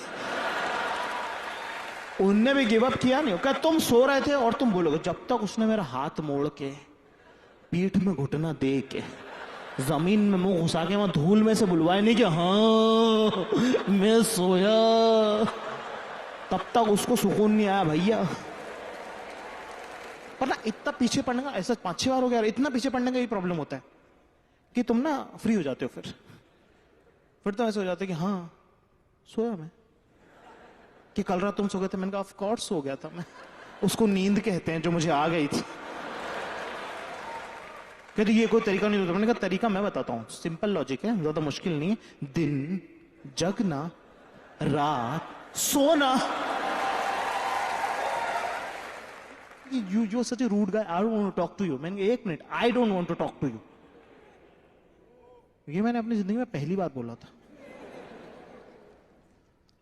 उनने भी गिव अप किया नहीं। क्या तुम सो रहे थे और तुम बोलोगे, जब तक उसने मेरा हाथ मोड़ के पीठ में घुटना दे के जमीन में मुंह घुसा के वहां धूल में से बुलवाए नहीं कि हाँ मैं सोया, तब तक उसको सुकून नहीं आया भैया। पर ना इतना पीछे पड़ने का, ऐसा 5-6 बार हो गया, इतना पीछे पड़ने का ये प्रॉब्लम होता है कि तुम ना फ्री हो जाते हो। फिर तो ऐसे हो जाते कि हाँ सोया मैं, कि कल रात तुम सो गए थे। मैंने कहा ऑफ कोर्स सो गया था मैं, उसको नींद कहते हैं जो मुझे आ गई थी। कहते ये कोई तरीका नहीं होता। मैंने कहा तरीका मैं बताता हूं, सिंपल लॉजिक है, ज्यादा मुश्किल नहीं है। दिन जगना, रात सोना। You such a rude guy, I don't want to talk to you. मैंने कहा 1 minute, I don't want to talk to you. ये मैंने अपनी जिंदगी में पहली बार बोला था।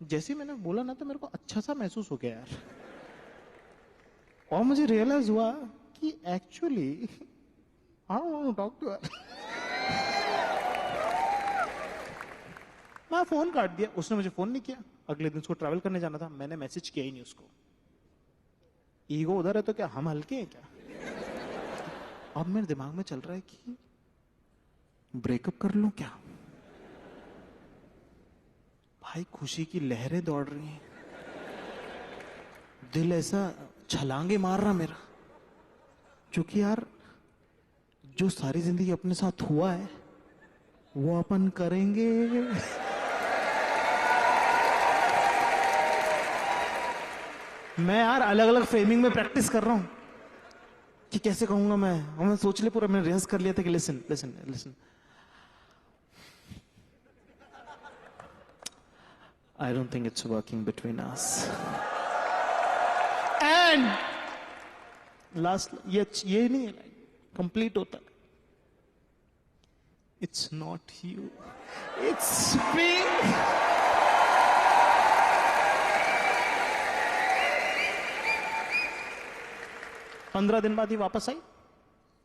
जैसे मैंने बोला ना तो मेरे को अच्छा सा महसूस हो गया यार, और मुझे रियलाइज हुआ कि actually I don't want to talk to her. मैं फोन काट दिया, उसने मुझे फोन नहीं किया। अगले दिन उसको ट्रैवल करने जाना था, मैंने मैसेज किया ही नहीं उसको। ईगो उधर है तो क्या हम हल्के हैं क्या? अब मेरे दिमाग में चल रहा है कि ब्रेकअप कर लूं क्या? भाई खुशी की लहरें दौड़ रही हैं, दिल ऐसा छलांगे मार रहा मेरा, क्योंकि यार जो सारी जिंदगी अपने साथ हुआ है वो अपन करेंगे। मैं यार अलग अलग फ्रेमिंग में प्रैक्टिस कर रहा हूं कि कैसे कहूंगा मैं। और मैं सोच लिया पूरा, मैंने रिहर्स कर लिया था कि listen listen listen, I don't think it's working between us. And last ये नहीं कंप्लीट होता, it's not you, it's me. पंद्रह दिन बाद ही वापस आई।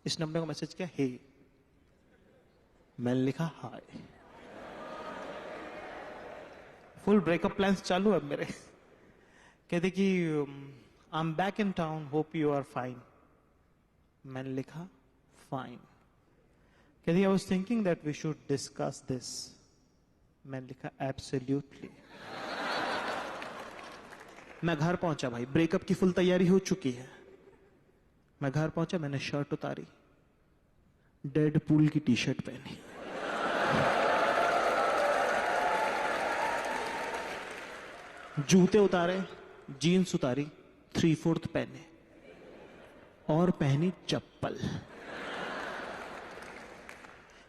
इसने अपने को मैसेज किया, हे। मैंने लिखा हाय। फुल ब्रेकअप प्लान्स चालू है मेरे। कहते कि I am back in town, hope you are fine. मैंने लिखा फाइन। कहती I was thinking that we should discuss this. मैंने लिखा एब्सोल्युटली। मैं घर पहुंचा भाई, ब्रेकअप की फुल तैयारी हो चुकी है। मैं घर पहुंचा, मैंने शर्ट उतारी, डेड पूल की टी शर्ट पहनी, जूते उतारे, जीन्स उतारी, 3/4 पहने और पहनी चप्पल।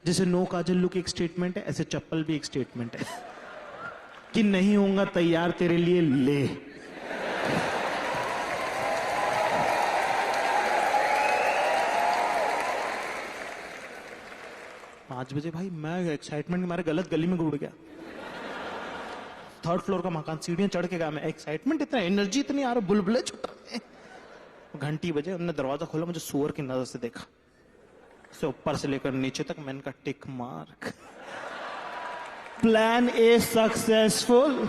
जैसे नो काजल लुक एक स्टेटमेंट है, ऐसे चप्पल भी एक स्टेटमेंट है कि नहीं होऊंगा तैयार तेरे लिए, ले। 5 बजे भाई मैं एक्साइटमेंट के मारे गलत गली में घुड़ गया। 3rd फ्लोर का मकान, सीढ़ियां चढ़ के गया मैं। एक्साइटमेंट इतना, एनर्जी इतनी आ रहा, बुलबुले छुट रहे। घंटी बजे, उन्होंने दरवाजा खोला, मुझे सुअर की नजर से देखा, से ऊपर से लेकर नीचे तक। मैंने कहा tick mark, plan A successful.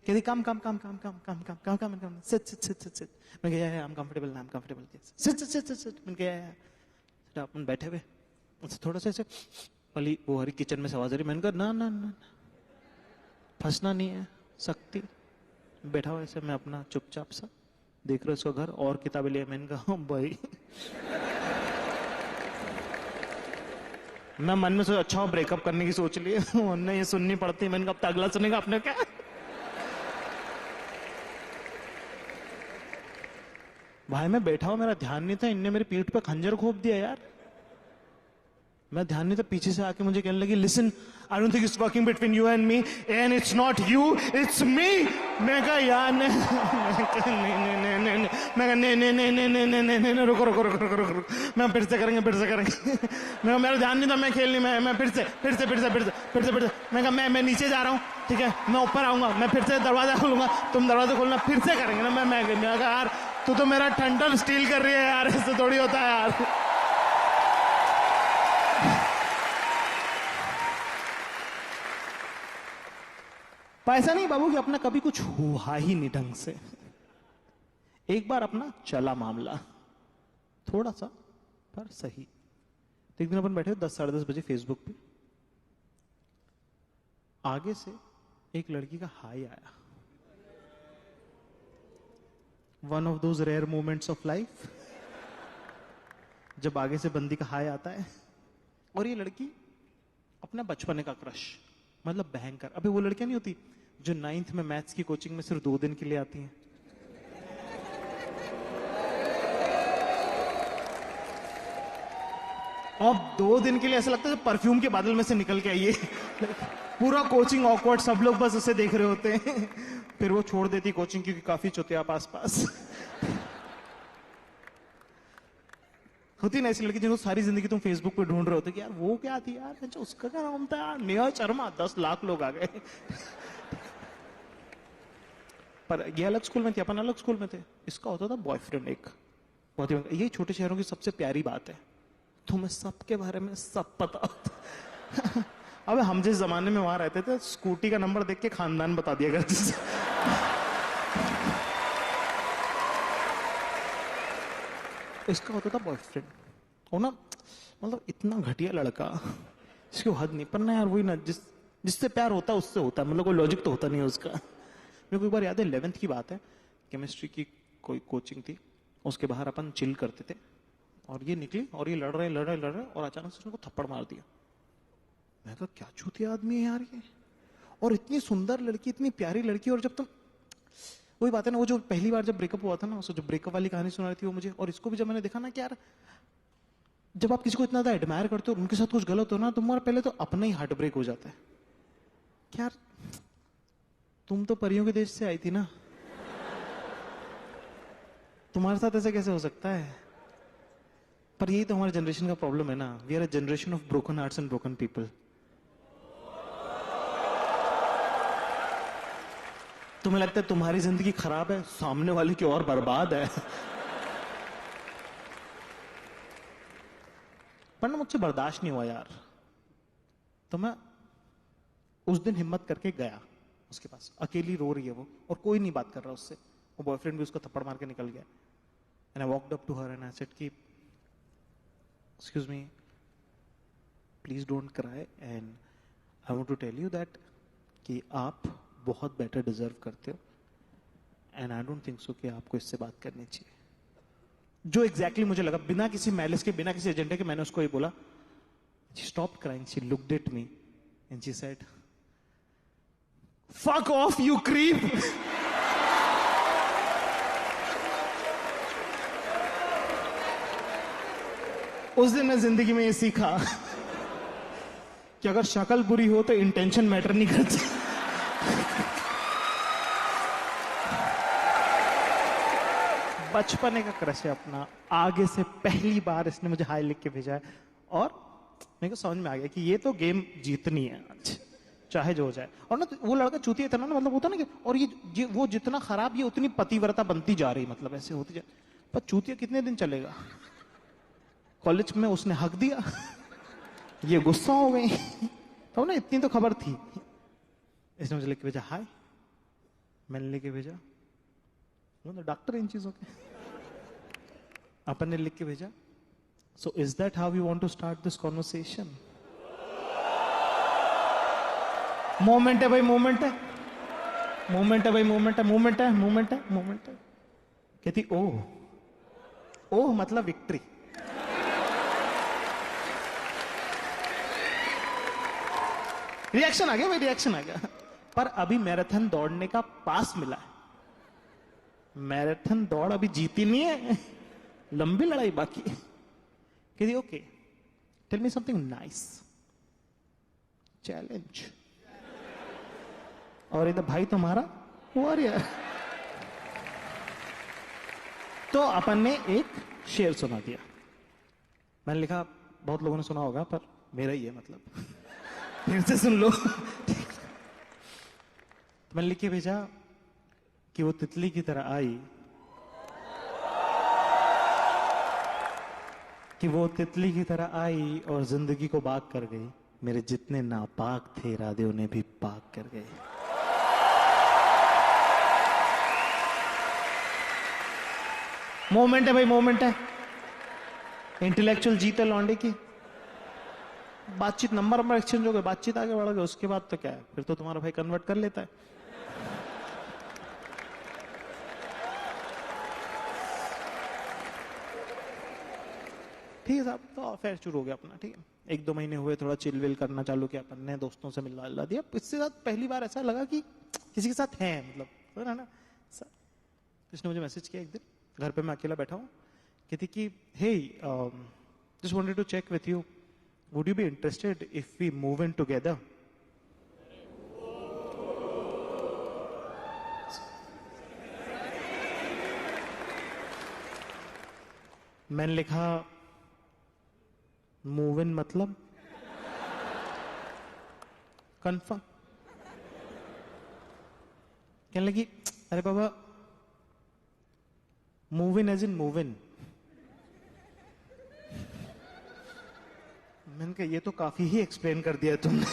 कहती come come come come come come come come come come sit sit sit sit sit. मैं कहा I am comfortable, I am comfortable. Sit sit sit sit. मैंने कहा अपन बैठे हुए, थोड़ा सा ऐसे पली वो हरी किचन में से आवाज आ रही। मैंने कहा ना ना ना, फंसना नहीं है सकती। बैठा हुआ ऐसे मैं अपना चुपचाप सा देख रहा उसका घर, और किताबें लिए। मैंने कहा भाई मैं मन में सोचा अच्छा हो ब्रेकअप करने की सोच ली, उन्हें ये सुननी पड़ती। मैंने कहा अब अगला सुनेगा आपने क्या। भाई मैं बैठा हूं, मेरा ध्यान नहीं था, इनने मेरी पीठ पे खंजर घोंप दिया यार। मैं ध्यान नहीं था, पीछे से आके मुझे कहने लगी listen, I don't think it's working between you and me, and it's not you, it's me. मैं कहा यार नहीं नहीं नहीं नहीं नहीं, मैं कहा नहीं नहीं नहीं नहीं नहीं नहीं नहीं नहीं, रुको रुको रुको रुको रुको, मैं फिर से करेंगे फिर से करेंगे। मैं मेरा ध्यान नहीं था, मैं खेल नहीं, मैं फिर से मैं कहा मैं नीचे जा रहा हूँ, ठीक है मैं ऊपर आऊंगा, मैं फिर से दरवाजा खोलूंगा, तुम दरवाजा खोलना, फिर से करेंगे ना। मैं कहा यार तू तो मेरा ठंडन स्टील कर रही है यार, ऐसे थोड़ी होता है यार। पैसा नहीं बाबू कि अपना कभी कुछ हुआ ही नहीं ढंग से। एक बार अपना चला मामला थोड़ा सा पर सही। तो एक दिन अपन बैठे 10 साढ़े 10 बजे फेसबुक पे, आगे से एक लड़की का हाई आया। One of those rare moments of life, जब आगे से बंदी का हाई आता है। और ये लड़की अपना बचपने का क्रश, मतलब भयंकर। अबे वो लड़कियां नहीं होती जो 9th में मैथ्स की कोचिंग में सिर्फ 2 दिन के लिए आती हैं। अब 2 दिन के लिए ऐसा लगता है परफ्यूम के बादल में से निकल के आइए। पूरा कोचिंग ऑकवर्ड, सब लोग बस उसे देख रहे होते हैं। फिर वो छोड़ देती कोचिंग क्योंकि काफी चुतिया आस पास होती ना ऐसी लड़की जिनको सारी जिंदगी तुम फेसबुक पे ढूंढ रहे होते कि यार वो क्या थी यार, अच्छा उसका क्या नाम था यार, नेहा शर्मा। 10 लाख लोग आ गए। पर ये अलग स्कूल में थे, अपन अलग स्कूल में थे। इसका होता था बॉयफ्रेंड एक। बहुत ही ये छोटे शहरों की सबसे प्यारी बात है, तुम्हें सबके बारे में सब पता होता। अब हम जिस जमाने में वहां रहते थे, स्कूटी का नंबर देख के खानदान बता दिया करते थे। इसका होता था बॉयफ्रेंड। और ना मतलब इतना घटिया लड़का, इसकी हद नहीं। पर ना यार वही ना, जिससे प्यार होता है उससे होता है, मतलब कोई लॉजिक तो होता नहीं है उसका। मेरे को एक बार याद है 11th की बात है, केमिस्ट्री की कोई कोचिंग थी, उसके बाहर अपन चिल करते थे और ये निकली और ये लड़ रहे और अचानक से उसने को थप्पड़ मार दिया। मैं कहा क्या चूतिया आदमी है यार ये, और इतनी सुंदर लड़की, इतनी प्यारी लड़की। और जब तुम, वही बात है ना, वो जो पहली बार जब ब्रेकअप हुआ था ना, उसको जो ब्रेकअप वाली कहानी सुना रही थी वो मुझे, और इसको भी जब मैंने देखा ना कि यार जब आप किसी को इतना ज्यादा एडमायर करते हो और उनके साथ कुछ गलत हो ना, तुम्हारा पहले तो अपना ही हार्ट ब्रेक हो जाता है कि यार तुम तो परियों के देश से आई थी ना, तुम्हारे साथ ऐसा कैसे हो सकता है। पर यही तो हमारे जनरेशन का प्रॉब्लम है ना, we are a generation of broken hearts and broken people. तुम्हें लगता है तुम्हारी जिंदगी खराब है, सामने वाले की और बर्बाद है। पर ना मुझसे बर्दाश्त नहीं हुआ यार, तो मैं उस दिन हिम्मत करके गया उसके पास। अकेली रो रही है वो और कोई नहीं बात कर रहा उससे, वो बॉयफ्रेंड भी उसको थप्पड़ मार के निकल गया। And I walked up to her and I said कि excuse me, please don't cry and I want to tell you that कि आप बहुत बेटर डिजर्व करते हो and I don't think so कि आपको इससे बात करनी चाहिए। जो एग्जैक्टली मुझे लगा, बिना किसी मैलिस के, बिना किसी एजेंडे के, मैंने उसको ये बोला। She stopped crying, she looked at me and she said fuck off you creep. उस दिन मैं जिंदगी में ये सीखा कि अगर शक्ल बुरी हो तो इंटेंशन मैटर नहीं करती। बचपने का क्रश है अपना, आगे से पहली बार इसने मुझे हाई लिख के भेजा है और मेरे को समझ में आ गया कि ये तो गेम जीतनी है आज, चाहे जो हो जाए। और ना वो लड़का चूतिया था ना, मतलब होता ना कि, और ये वो जितना खराब, ये उतनी पतिव्रता बनती जा रही, मतलब ऐसे होती जा। पर चूतिया कितने दिन चलेगा। कॉलेज में उसने हक दिया, ये गुस्सा हो गई। तो ना इतनी तो खबर थी। इसने मुझे लिख के भेजा हाय, मैंने लिख के भेजा, तो डॉक्टर इन चीजों के। अपन ने लिख के भेजा, so is that how you want to start this conversation. Moment है भाई, मोमेंट है, मोमेंट है भाई, मोमेंट है, मोमेंट है, मोमेंट है, मोमेंट है। कहती ओह ओह मतलब विक्ट्री। रिएक्शन आ गया भाई, रिएक्शन आ गया। पर अभी मैराथन दौड़ने का पास मिला है, मैराथन दौड़ अभी जीती नहीं है, लंबी लड़ाई बाकी है। कहती okay tell me something nice, challenge. और इधर भाई तुम्हारा वॉरियर। तो अपन ने एक शेर सुना दिया। मैंने लिखा बहुत लोगों ने सुना होगा पर मेरा ही है, मतलब फिर से सुन लो। तो मैंने लिख के भेजा कि वो तितली की तरह आई कि वो तितली की तरह आई और जिंदगी को बाग कर गई। मेरे जितने नापाक थे इरादे उन्हें भी पाक कर गए। मोमेंट है भाई, मोमेंट है। इंटेलेक्चुअल जीत है लौंडे की। बातचीत नंबर एक्सचेंज हो गए, बातचीत आगे बढ़ गई, उसके बाद तो क्या है, फिर तो तुम्हारा भाई कन्वर्ट कर लेता है। ठीक है साहब, तो अफेयर शुरू हो गया अपना। ठीक है, 1-2 महीने हुए, थोड़ा चिल विल करना चालू किया अपन ने, दोस्तों से मिलवा दिया। इससे साथ पहली बार ऐसा लगा कि किसी के साथ है, मतलब है ना। उसने मुझे मैसेज किया एक दिन, घर पे मैं अकेला बैठा हूँ, कहती कि hey just wanted to check with you, would you be interested if we move in together. मैंने लिखा मूव इन मतलब कंफर्म। कहने लगी अरे बाबा, move in as in move in. मैंने कहा ये तो काफी ही एक्सप्लेन कर दिया तुमने।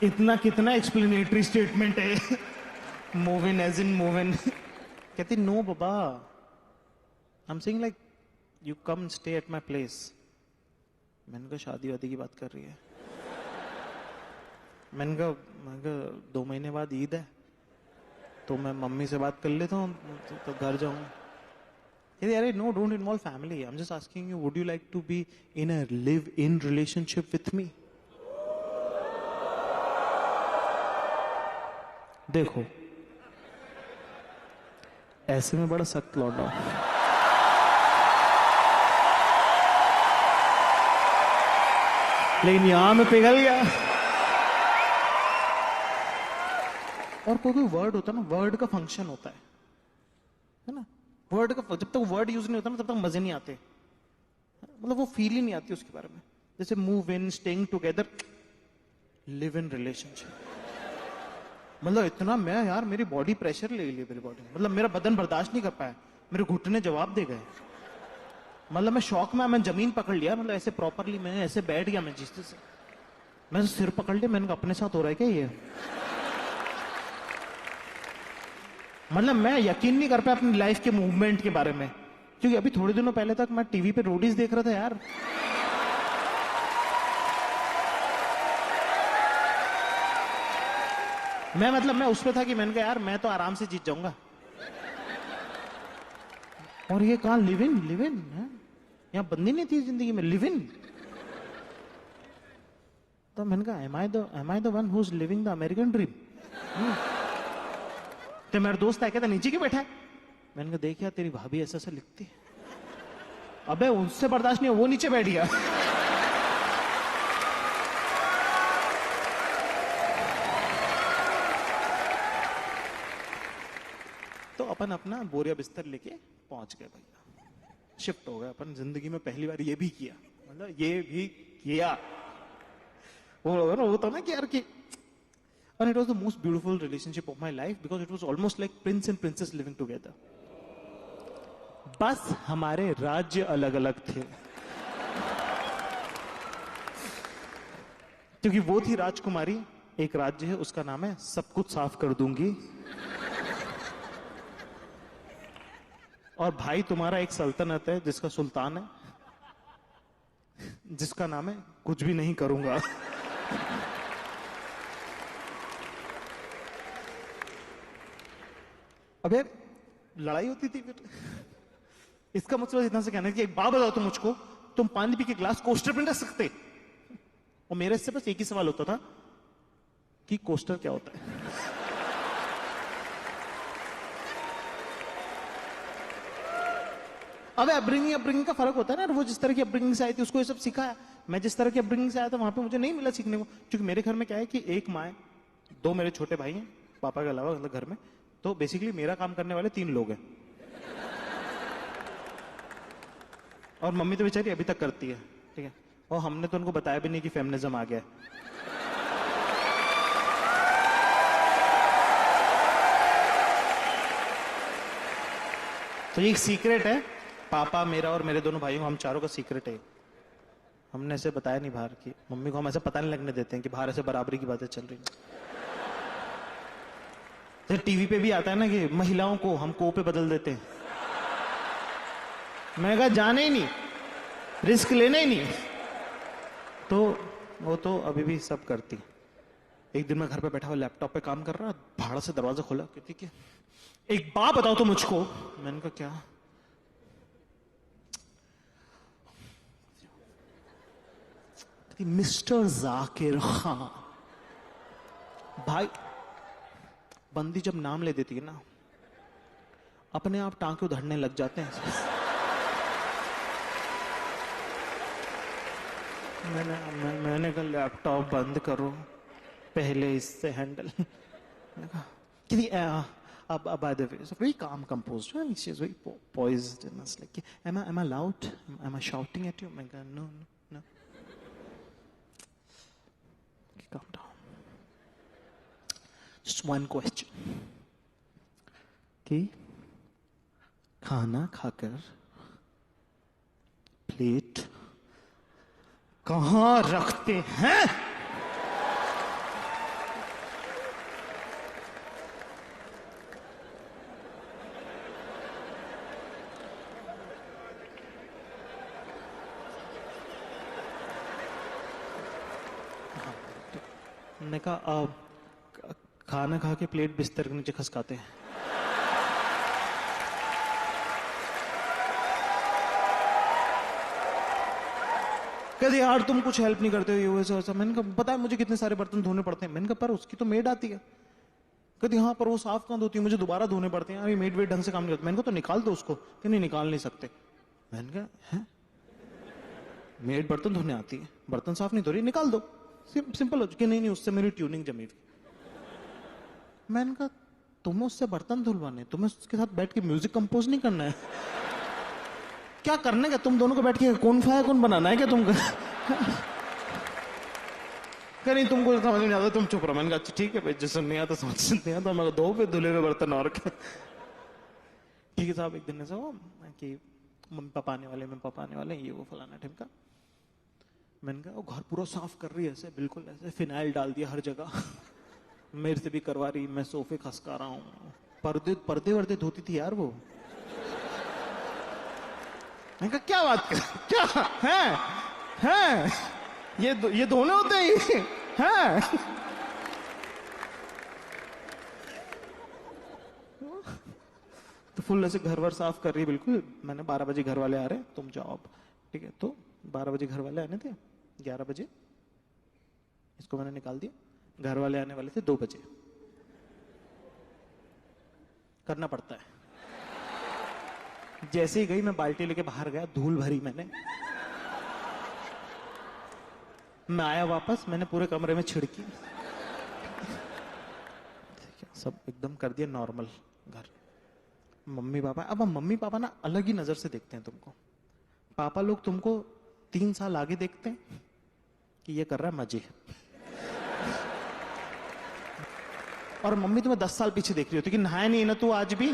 इतना कितना एक्सप्लेनेटरी स्टेटमेंट है, move in as in move in. कहती नो बाबा, I am saying like you come stay at my place. मैंने कहा शादी वादी की बात कर रही है। मैंने कहा 2 महीने बाद ईद है, तो मैं मम्मी से बात कर लेता हूँ, तो घर जाऊंगा। अरे no, don't involve family, I am just asking you, would you like to be in a live in relationship with me. देखो ऐसे में बड़ा सख्त लौटा हूं, लेकिन यहां में पिघल गया। और कोई वर्ड होता है ना, वर्ड का फंक्शन होता है ना। वर्ड का जब तक वर्ड यूज नहीं होता ना, तब तक मजे नहीं आते, मतलब वो फील ही नहीं आती उसके बारे में। जैसे move in, staying together, live in relationship. मतलब इतना मैं यार, मेरी बॉडी प्रेशर ले ली, मेरी बॉडी, मतलब मेरा बदन बर्दाश्त नहीं कर पाया, मेरे घुटने जवाब दे गए। मतलब मैं शौक में, मैं जमीन पकड़ लिया, मतलब ऐसे प्रॉपरली मैं ऐसे बैठ गया, मैं जिस से मैं सिर पकड़ लिया। मैंने कहा अपने साथ हो रहा है क्या ये। मतलब मैं यकीन नहीं कर पाया अपनी लाइफ के मूवमेंट के बारे में, क्योंकि अभी थोड़े दिनों पहले तक मैं टीवी पे रोडीज देख रहा था यार। मैं उस पे था कि मैंने कहा यार मैं तो आराम से जीत जाऊंगा, और ये कहां लिव इन है? यहां बंदी नहीं थी जिंदगी में, लिव इन। तो मैंने कहा am I the one who is living the American dream. तो मेरा दोस्त आया, कहता नीचे क्यों बैठा है? मैंने कहा देख यार तेरी भाभी ऐसा ऐसा लिखती है। अबे उससे बर्दाश्त नहीं, वो नीचे बैठ गया। तो अपन अपना बोरिया बिस्तर लेके पहुंच गए भैया, शिफ्ट हो गए अपन। जिंदगी में पहली बार ये भी किया, मतलब ये भी किया। वो था ना कि यार कि, and it was the most beautiful relationship of my life because it was almost like prince and princess living together. बस हमारे राज्य अलग अलग थे, क्योंकि वो थी राजकुमारी, एक राज्य है उसका नाम है सब कुछ साफ कर दूंगी, और भाई तुम्हारा एक सल्तनत है जिसका सुल्तान है, जिसका नाम है कुछ भी नहीं करूंगा। अब यार लड़ाई होती थी फिर। इसका मतलब इतना से कहना है कि एक बात बताओ तुम मुझको, तुम पानी पी के ग्लास कोस्टर पे रख सकते? और मेरे से बस एक ही सवाल होता था कि कोस्टर क्या होता है। अब अपब्रिंगिंग का फर्क होता है ना। वो जिस तरह की अपब्रिंगिंग से आई थी उसको ये सब सिखाया, मैं जिस तरह की अपब्रिंगिंग से आया था वहां पे मुझे नहीं मिला सीखने को। क्योंकि मेरे घर में क्या है कि एक माँ है, 2 मेरे छोटे भाई हैं पापा के अलावा, मतलब घर में। तो बेसिकली मेरा काम करने वाले 3 लोग हैं, और मम्मी तो बेचारी अभी तक करती है, ठीक है। और हमने तो उनको बताया भी नहीं कि फेमिनिज्म आ गया है। तो ये एक सीक्रेट है पापा मेरा और मेरे दोनों भाइयों, हम चारों का सीक्रेट है। हमने ऐसे बताया नहीं बाहर की, मम्मी को हम ऐसे पता नहीं लगने देते हैं कि बाहर ऐसे बराबरी की बातें चल रही हैं। टीवी पे भी आता है ना कि महिलाओं को हम को पे बदल देते हैं। मैं कहा जाने ही नहीं, रिस्क लेना ही नहीं। तो वो तो अभी भी सब करती। एक दिन मैं घर पे बैठा हुआ लैपटॉप पे काम कर रहा, भाड़ा से दरवाजा खोला, कहती कि एक बात बताओ तो मुझको। मैंने कहा क्या? मिस्टर जाकिर खान। भाई बंदी जब नाम ले देती है ना, अपने आप टांके उधड़ने लग जाते हैं। मैंने कहा लैपटॉप बंद करो, पहले इससे handle. By the way, so very calm, composed. And she's very poised, and it's like, am I loud? Am I shouting at you? I'm like, no. Okay, calm down. Just one question. कि खाना खाकर plate कहाँ रखते हैं? मैंने कहा खाना खा के प्लेट बिस्तर के नीचे खसकाते हैं। कहते यार तुम कुछ हेल्प नहीं करते हो, ये वैसा वैसा। मैंने कहा पता है मुझे कितने सारे बर्तन धोने पड़ते हैं। मैंने कहा पर उसकी तो मेड आती है। कहती हाँ पर वो साफ कहाँ धोती है, मुझे दोबारा धोने पड़ते हैं। अभी मेड वेड ढंग से काम नहीं करती। मैंने कहा तो निकाल दो उसको। कि नहीं निकाल नहीं सकते। मैंने कहा है मेड बर्तन धोने आती है, बर्तन साफ नहीं धो रही, निकाल दो। सिंपल हो कि नहीं उससे मेरी ट्यूनिंग जमी हुई। मैंने कहा तुम्हें उससे बर्तन धुलवाने, तुम्हें उसके साथ बैठ के म्यूजिक कंपोज नहीं करना है क्या? करने का तुम दोनों को बैठ के कौन फाया कौन बनाना है क्या तुमको? नहीं तुमको समझ में नहीं आता, तुम चुप रहो। मैंने कहा अच्छा ठीक है भाई, जिससे नहीं आता समझ नहीं आता, मैं दो पे धुले हुए बर्तन और क्या। ठीक है साहब, एक दिन ऐसा हुआ कि मम्मी पापा आने वाले ये वो फलाना ढिमका। मैंने कहा वो घर पूरा साफ कर रही है ऐसे, बिल्कुल ऐसे फिनाइल डाल दिया हर जगह। मेरे से भी करवा रही, मैं सोफे खसका रहा हूँ। पर्दे वर्दे धोती थी यार वो। मैंने कहा क्या बात कर, क्या है ये दोनों होते हैं। तो फुल ऐसे घर वर साफ कर रही बिल्कुल। मैंने 12 बजे घर वाले आ रहे हैं, तुम जाओ अब। ठीक है, तो 12 बजे घर वाले आने थे, 11 बजे इसको मैंने निकाल दिया। घर वाले आने वाले थे 2 बजे। करना पड़ता है। जैसे ही गई मैं बाल्टी लेके बाहर गया, धूल भरी मैंने। मैं आया वापस, मैंने पूरे कमरे में छिड़की, सब एकदम कर दिया नॉर्मल घर। मम्मी पापा, अब मम्मी पापा ना अलग ही नजर से देखते हैं तुमको। पापा लोग तुमको 3 साल आगे देखते हैं कि ये कर रहा है मजे, और मम्मी तुम्हें 10 साल पीछे देख रही होती कि नहाया नहीं है ना तू आज भी।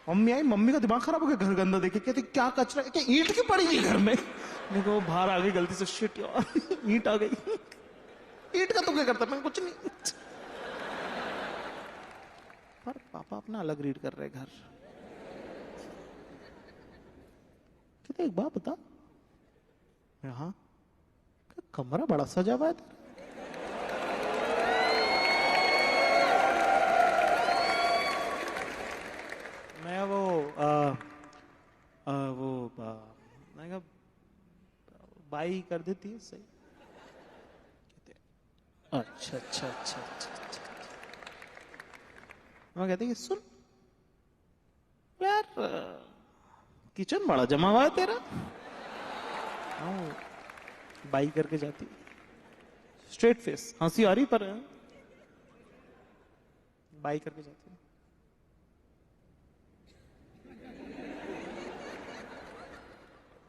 मम्मी आई, मम्मी का दिमाग खराब हो गया घर गंदा देखे। कहती क्या कचरा, क्या ईंट क्यों पड़ी घर में? देखो बाहर आ गई गलती से, शिट यार ईंट आ गई। ईंट का तो क्या करता, मैं कुछ नहीं। पर पापा अपना अलग रीड कर रहे घर। कहते एक बात बता, हाँ कमरा बड़ा सजा हुआ है तेरा। मैं मैं कहा बाई कर देती है सही। अच्छा। मैं कहते कि सुन यार, किचन बड़ा जमा हुआ है तेरा। बाई करके जाती, स्ट्रेट फेस, हंसी आ रही पर बाई करके जाती।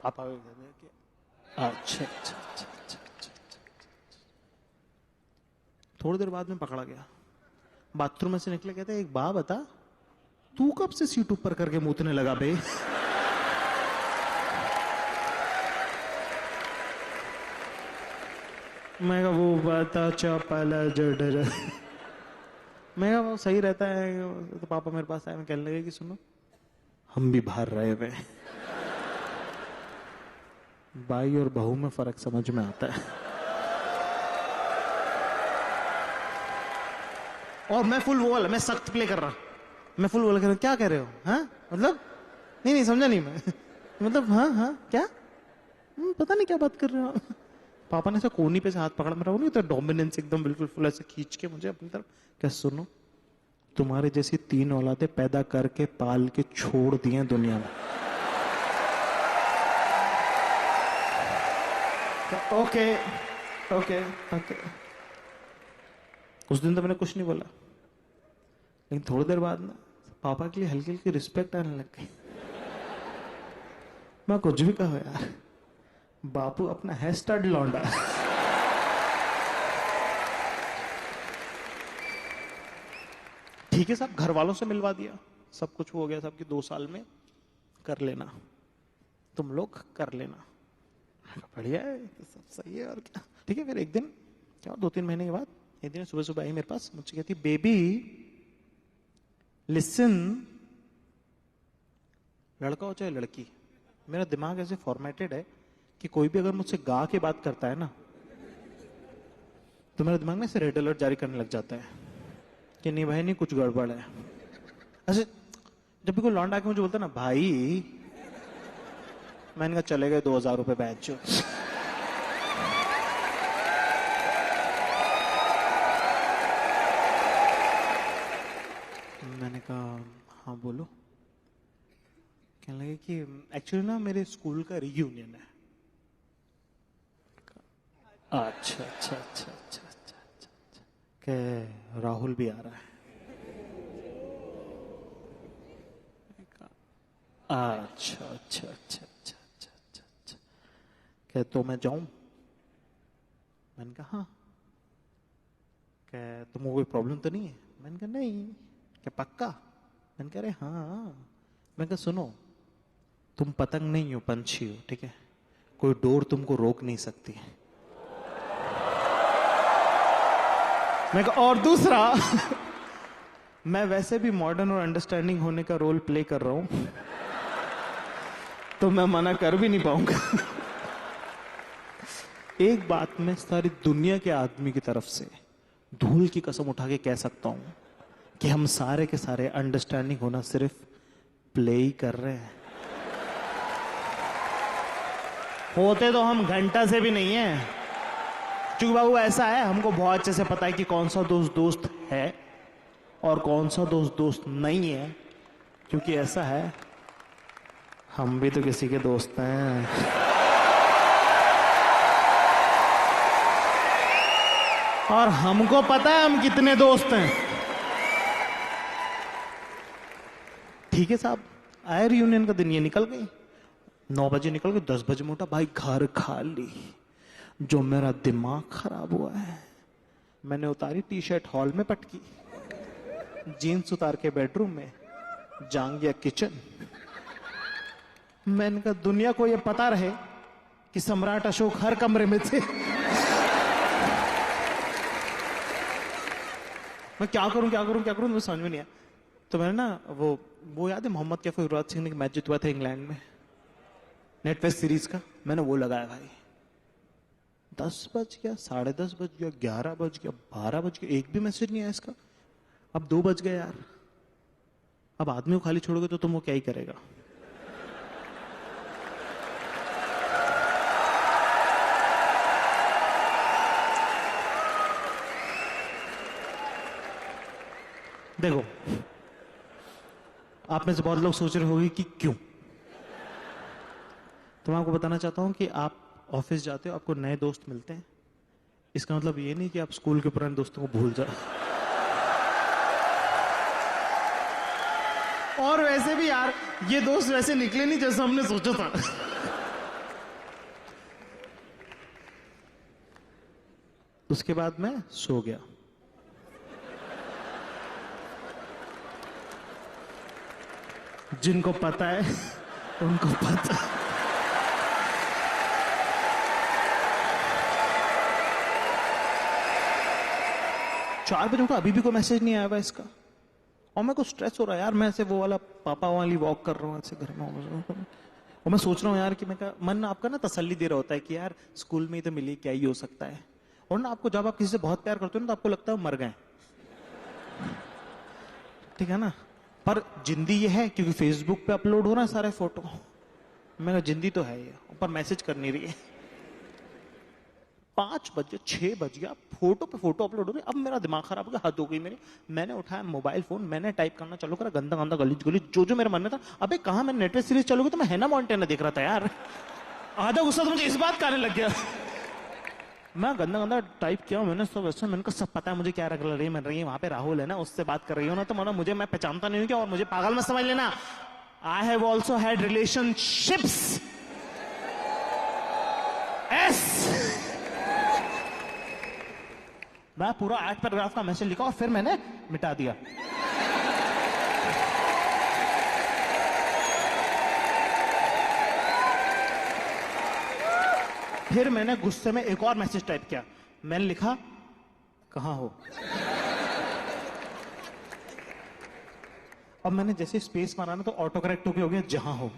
पापा अच्छा। थोड़ी देर बाद में पकड़ा गया। बाथरूम में से निकले, कहते एक बात बता, तू कब से सीट ऊपर करके मूतने लगा बे? मैं कहा वो बता चौपाला जडर। मैं कहा वो सही रहता है। तो पापा मेरे पास आए, मैं कहने लगे कि सुनो, हम भी बाहर रहे हुए हैं। भाई और बहू में फर्क समझ में आता है। और मैं फुल वो वाला, मैं सख्त प्ले कर रहा, मैं फुल वो कर रहा, क्या कह रहे हो? हाँ मतलब नहीं समझा नहीं मैं। मतलब हाँ क्या, पता नहीं क्या बात कर रहे हो। पापा ने ऐसा कोनी पे से हाथ पकड़ा, मेरा वो नहीं होता डोमिनेंस, एकदम बिल्कुल फुल ऐसे खींच के मुझे अपनी तरफ, क्या सुनो, तुम्हारे जैसी 3 औलादे पैदा करके पाल के छोड़ दिए दुनिया में। Okay okay okay. उस दिन तो मैंने कुछ नहीं बोला, लेकिन थोड़ी देर बाद ना पापा के लिए हल्की हल्की रिस्पेक्ट आने लग गई। मैं कुछ भी कहा यार, बापू अपना है स्टड लौंडा। ठीक है साहब, घर वालों से मिलवा दिया, सब कुछ हो गया साहब कि 2 साल में कर लेना, तुम लोग कर लेना। बढ़िया है, सब सही है और क्या। ठीक है, फिर एक दिन क्या 2-3 महीने के बाद एक दिन सुबह सुबह आई मेरे पास, मुझसे कहती बेबी लिसन, लड़का हो चाहे लड़की, मेरा दिमाग ऐसे फॉर्मेटेड है कि कोई भी अगर मुझसे गा के बात करता है ना, तो मेरे दिमाग में से रेड अलर्ट जारी करने लग जाता है कि नहीं भाई नहीं, कुछ गड़बड़ है। ऐसे जब भी कोई लौंडा आके मुझे बोलता है ना भाई, मैंने कहा चले गए 2000 रुपए बैच। मैंने कहा हाँ बोलो। कहने लगे कि एक्चुअली ना मेरे स्कूल का रियूनियन है। अच्छा अच्छा अच्छा अच्छा अच्छा अच्छा, के राहुल भी आ रहा है। अच्छा अच्छा अच्छा अच्छा अच्छा अच्छा अच्छा, क्या तो मैं जाऊं? मैंने कहा हाँ। क्या तुमको कोई प्रॉब्लम तो नहीं है? मैंने कहा नहीं। क्या पक्का? मैंने कहा अरे हाँ। मैंने कहा सुनो, तुम पतंग नहीं हो, पंछी हो, ठीक है, कोई डोर तुमको रोक नहीं सकती। मैं कहा और दूसरा, मैं वैसे भी मॉडर्न और अंडरस्टैंडिंग होने का रोल प्ले कर रहा हूं, तो मैं मना कर भी नहीं पाऊंगा। एक बात मैं सारी दुनिया के आदमी की तरफ से धूल की कसम उठा के कह सकता हूं कि हम सारे के सारे अंडरस्टैंडिंग होना सिर्फ प्ले ही कर रहे हैं। होते तो हम घंटा से भी नहीं है, क्योंकि बाबू ऐसा है, हमको बहुत अच्छे से पता है कि कौन सा दोस्त दोस्त है और कौन सा दोस्त दोस्त नहीं है, क्योंकि ऐसा है हम भी तो किसी के दोस्त हैं। और हमको पता है हम कितने दोस्त हैं। ठीक है साहब, आए रियूनियन का दिन, ये निकल गई, 9 बजे निकल गई, 10 बजे मोटा भाई घर खाली। जो मेरा दिमाग खराब हुआ है, मैंने उतारी टी शर्ट हॉल में पटकी, जीन्स उतार के बेडरूम में, जांग गया किचन। मैंने कहा दुनिया को ये पता रहे कि सम्राट अशोक हर कमरे में थे। मैं क्या करूं क्या करूं क्या करूं, मुझे समझ में नहीं आया। तो मैंने ना वो याद है मोहम्मद कैफे युवराज सिंह ने मैच जितवा था इंग्लैंड में, नेट वेस्ट सीरीज का, मैंने वो लगाया भाई। 10 बज गया, 10:30 बज गया, 11 बज गया, 12 बज गया, एक भी मैसेज नहीं आया इसका। अब 2 बज गए यार। अब आदमी को खाली छोड़ोगे तो तुम वो क्या ही करेगा। देखो, आप में से बहुत लोग सोच रहे होंगे कि क्यों। तो मैं आपको बताना चाहता हूं कि आप ऑफिस जाते हो, आपको नए दोस्त मिलते हैं, इसका मतलब ये नहीं कि आप स्कूल के पुराने दोस्तों को भूल जाओ। और वैसे भी यार ये दोस्त वैसे निकले नहीं जैसा हमने सोचा था। उसके बाद मैं सो गया। जिनको पता है उनको पता। 4 बजे उठा, अभी भी कोई मैसेज नहीं आया हुआ इसका। और मेरे को स्ट्रेस हो रहा है यार, मैं ऐसे वो वाला पापा वाली वॉक कर रहा हूँ ऐसे घर में, और मैं सोच रहा हूँ यार कि मैं क्या, मन आपका ना तसल्ली दे रहा होता है कि यार स्कूल में ही तो मिली, क्या ही हो सकता है। और ना आपको जब आप किसी से बहुत प्यार करते हो ना तो आपको लगता है वो मर गए, ठीक है ना। पर जिंदी ये है क्योंकि फेसबुक पे अपलोड हो रहा है सारे फोटो। मैं जिंदी तो है ये, ऊपर मैसेज कर नहीं रही है। 5 बज गए, 6 बज गया, फोटो पे फोटो अपलोड हो रही। अब मेरा दिमाग खराब हो गया, हद हो गई मेरी। मैंने उठाया मोबाइल फोन, मैंने टाइप करना चालू करा, गंदा गंदा गलीज गलीज जो जो मेरे मन में था। अबे कहा मैं नेटफ्लिक्स सीरीज चालू की तो मैं हैना मोंटेना देख रहा था यार। आधा गुस्सा तो मुझे इस बात का आने लग गया। मैं गंदा गंदा टाइप किया, मैंने सब ऐसा, मैंने कहा सब पता है मुझे क्या रख रही है, वहां पे राहुल है ना, उससे बात कर रही हो ना, तो मतलब मुझे, मैं पहचानता नहीं हूँ क्या, और मुझे पागल मत समझ लेना। I have also had relationships. मैं पूरा 8 पैराग्राफ का मैसेज लिखा और फिर मैंने मिटा दिया। फिर मैंने गुस्से में एक और मैसेज टाइप किया, मैंने लिखा कहां हो। अब मैंने जैसे स्पेस मारा ना तो ऑटो करेक्ट हो गया जहां हो।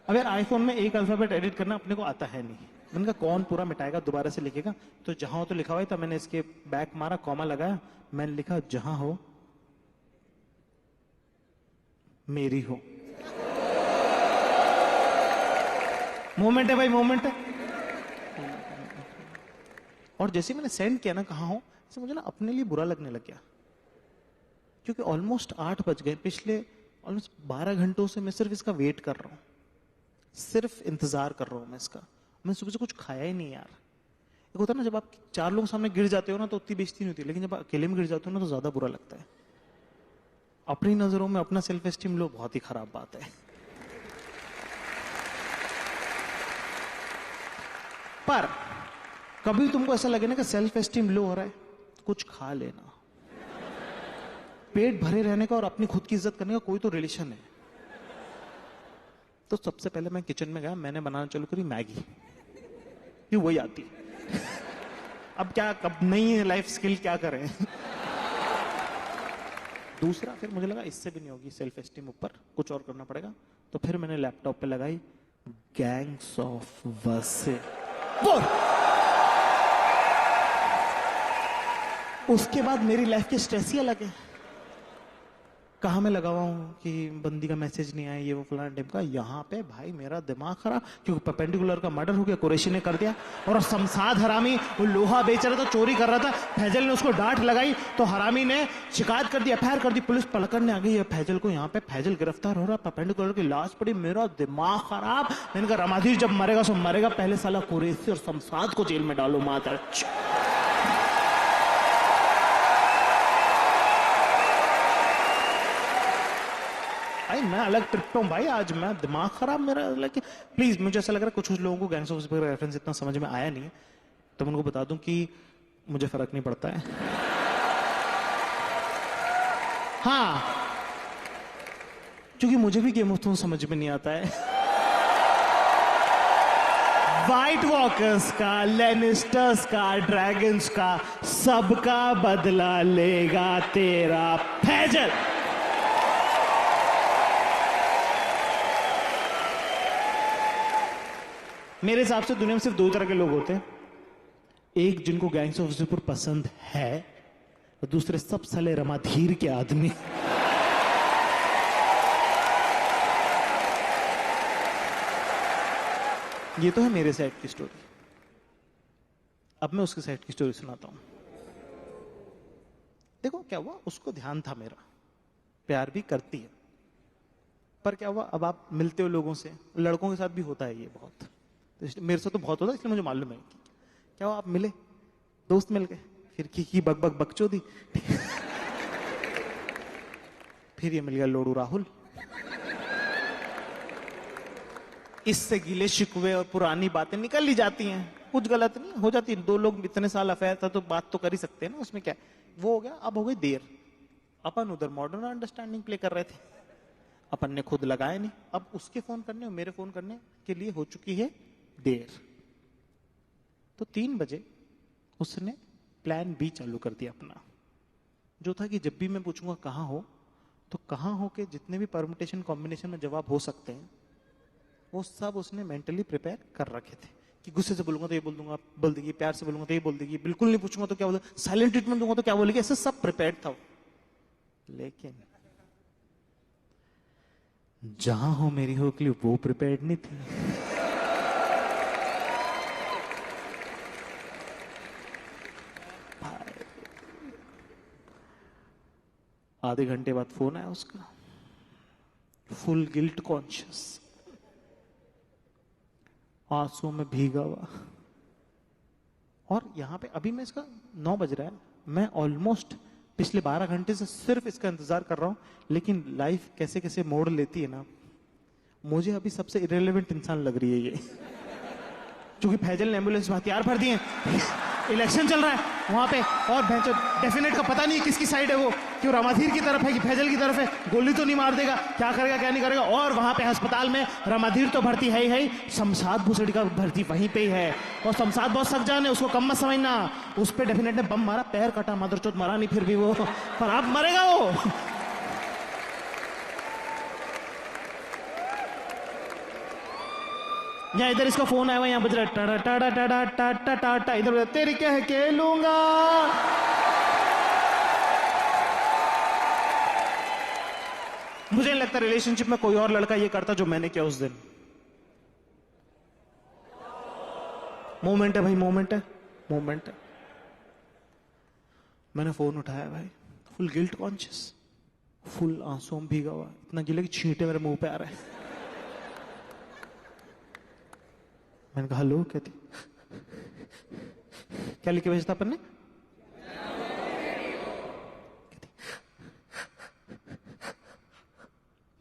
अब यार आईफोन में एक अल्फाबेट एडिट करना अपने को आता है नहीं, मैंने कहा कौन पूरा मिटाएगा, दोबारा से लिखेगा। तो जहां हो तो लिखा हुआ है, तो मैंने इसके बैक मारा, कॉमा लगाया, मैंने लिखा जहां हो मेरी हो। मोमेंट है भाई, मोमेंट है। और जैसे मैंने सेंड किया ना कहां हो, तो मुझे ना अपने लिए बुरा लगने लग गया, क्योंकि ऑलमोस्ट 8 बज गए, पिछले ऑलमोस्ट 12 घंटों से मैं सिर्फ इसका वेट कर रहा हूं, सिर्फ इंतजार कर रहा हूं मैं इसका। मैं सुबह से कुछ खाया ही नहीं यार। एक होता है ना जब आप 4 लोगों सामने गिर जाते हो ना तो उतनी बेइज्जती नहीं होती, लेकिन जब अकेले में गिर जाते हो ना तो ज्यादा बुरा लगता है। अपनी नजरों में अपना सेल्फ एस्टीम लो बहुत ही खराब बात है। पर कभी तुमको ऐसा लगे ना कि सेल्फ एस्टीम लो हो रहा है, कुछ खा लेना। पेट भरे रहने का और अपनी खुद की इज्जत करने का कोई तो रिलेशन है। तो सबसे पहले मैं किचन में गया, मैंने बनाना चालू करी मैगी, ये वही आती। अब क्या, कब नहीं है लाइफ स्किल, क्या करें। दूसरा फिर मुझे लगा इससे भी नहीं होगी सेल्फ एस्टीम, ऊपर कुछ और करना पड़ेगा। तो फिर मैंने लैपटॉप पे लगाई गैंग्स ऑफ वासेपुर। उसके बाद मेरी लाइफ के स्ट्रेस ही अलग है। कहा मैं लगा हुआ हूं कि बंदी का मैसेज नहीं आया, ये वो फलाना टिमका। यहाँ पे भाई मेरा दिमाग खराब, क्योंकि परपेंडिकुलर का मर्डर हो गया, कुरैशी ने कर दिया। और शमशाद हरामी वो लोहा बेच रहा था, चोरी कर रहा था, फैजल ने उसको डांट लगाई तो हरामी ने शिकायत कर दी, एफआईआर कर दी, पुलिस पकड़ने आ गई है फैजल को। यहाँ पे फैजल गिरफ्तार हो रहा, परपेंडिकुलर की लाश पड़ी, मेरा दिमाग खराब। मैंने कहा रमाधीर जब मरेगा सो मरेगा, पहले साला कुरैशी और शमशाद को जेल में डालो माता। भाई मैं अलग ट्रिप पे हूं भाई, आज मैं दिमाग खराब मेरा। लाइक प्लीज, मुझे ऐसा लग रहा है कुछ लोगों को गैंग्स ऑफ वासेपुर का रेफरेंस इतना समझ में आया नहीं है, तो मैं उनको बता दूं कि मुझे फर्क नहीं पड़ता है। हाँ, क्योंकि मुझे भी गेम ऑफ थ्रोन्स समझ में नहीं आता है। व्हाइट वॉकर्स का, लेनिस्टर्स का, ड्रैगन्स का, सबका बदला लेगा तेरा फैजल। मेरे हिसाब से दुनिया में सिर्फ 2 तरह के लोग होते हैं, एक जिनको गैंग्स ऑफ वासेपुर पसंद है, और दूसरे सब साले रमाधीर के आदमी। ये तो है मेरे साइड की स्टोरी। अब मैं उसके साइड की स्टोरी सुनाता हूं। देखो क्या हुआ, उसको ध्यान था मेरा, प्यार भी करती है, पर क्या हुआ, अब आप मिलते हो लोगों से, लड़कों के साथ भी होता है ये बहुत, तो मेरे से तो बहुत होता है, इसलिए मुझे मालूम है। क्या हुआ, आप मिले, दोस्त मिल गए, फिर की बक बक बकचोदी। फिर ये मिल गया लोडू राहुल, इससे गिले शिकवे और पुरानी बातें निकल ही जाती हैं, कुछ गलत नहीं हो जाती। 2 लोग इतने साल अफेयर था तो बात तो कर ही सकते हैं ना, उसमें क्या। वो हो गया, अब हो गई देर, अपन उधर मॉडर्न अंडरस्टैंडिंग प्ले कर रहे थे, अपन ने खुद लगाए नहीं। अब उसके फोन करने और मेरे फोन करने के लिए हो चुकी है देर। तो 3 बजे उसने प्लान बी चालू कर दिया अपना, जो था कि जब भी मैं पूछूंगा कहां हो, तो कहां हो के जितने भी परमुटेशन कॉम्बिनेशन में जवाब हो सकते हैं वो सब उसने मेंटली प्रिपेयर कर रखे थे। कि गुस्से से बोलूंगा तो ये बोल दूंगा, बोल देगी, प्यार से बोलूंगा तो ये बोल देगी, बिल्कुल नहीं पूछूंगा तो क्या बोल, साइलेंट ट्रीटमेंट दूंगा तो क्या बोलेगी, ऐसे सब प्रिपेयर्ड था। लेकिन जहां हो मेरी हो के लिए वो प्रिपेयर्ड नहीं थी। आधे घंटे बाद फोन आया उसका, फुल गिल्ट कॉन्शियस, आंसुओं में भीगा हुआ। और यहां पे अभी मैं इसका 9 बज रहा है, मैं ऑलमोस्ट पिछले 12 घंटे से सिर्फ इसका इंतजार कर रहा हूं। लेकिन लाइफ कैसे कैसे मोड़ लेती है ना, मुझे अभी सबसे इरेलेवेंट इंसान लग रही है ये। क्योंकि फैजल ने एम्बुलेंस में हथियार भर दिए, इलेक्शन चल रहा है वहां पे, और डेफिनेट का पता नहीं है किसकी साइड है वो, कि वो रामाधीर की तरफ है कि फैजल की तरफ है, गोली तो नहीं मार देगा, क्या करेगा क्या नहीं करेगा। और वहां पे अस्पताल में रामाधीर तो भर्ती है ही, शमशाद भूसड़ी का भर्ती वहीं पे ही है, और शमशाद बहुत सख्त जान है, उसको कम मत समझना। उस पर डेफिनेट ने बम मारा, पैर कटा, मदरचोद मरा नहीं फिर भी वो, पर अब मरेगा वो। यहाँ इधर इसका फोन आया हुआ, यहाँ बज रहा है टाटा टाटा टाटा टाटा टाटा, इधर तेरी कह के लूंगा। मुझे नहीं लगता रिलेशनशिप में कोई और लड़का ये करता जो मैंने किया उस दिन। मोमेंट है भाई, मोमेंट है, मोमेंट है। मैंने फोन उठाया भाई, फुल गिल्ट कॉन्शियस, फुल आंसुओं में भीगा हुआ, इतना गिला कि छींटे मेरे मुंह पे आ रहा है। मैंने कहा हेलो, कहती क्या लिख के भेजता अपन ने,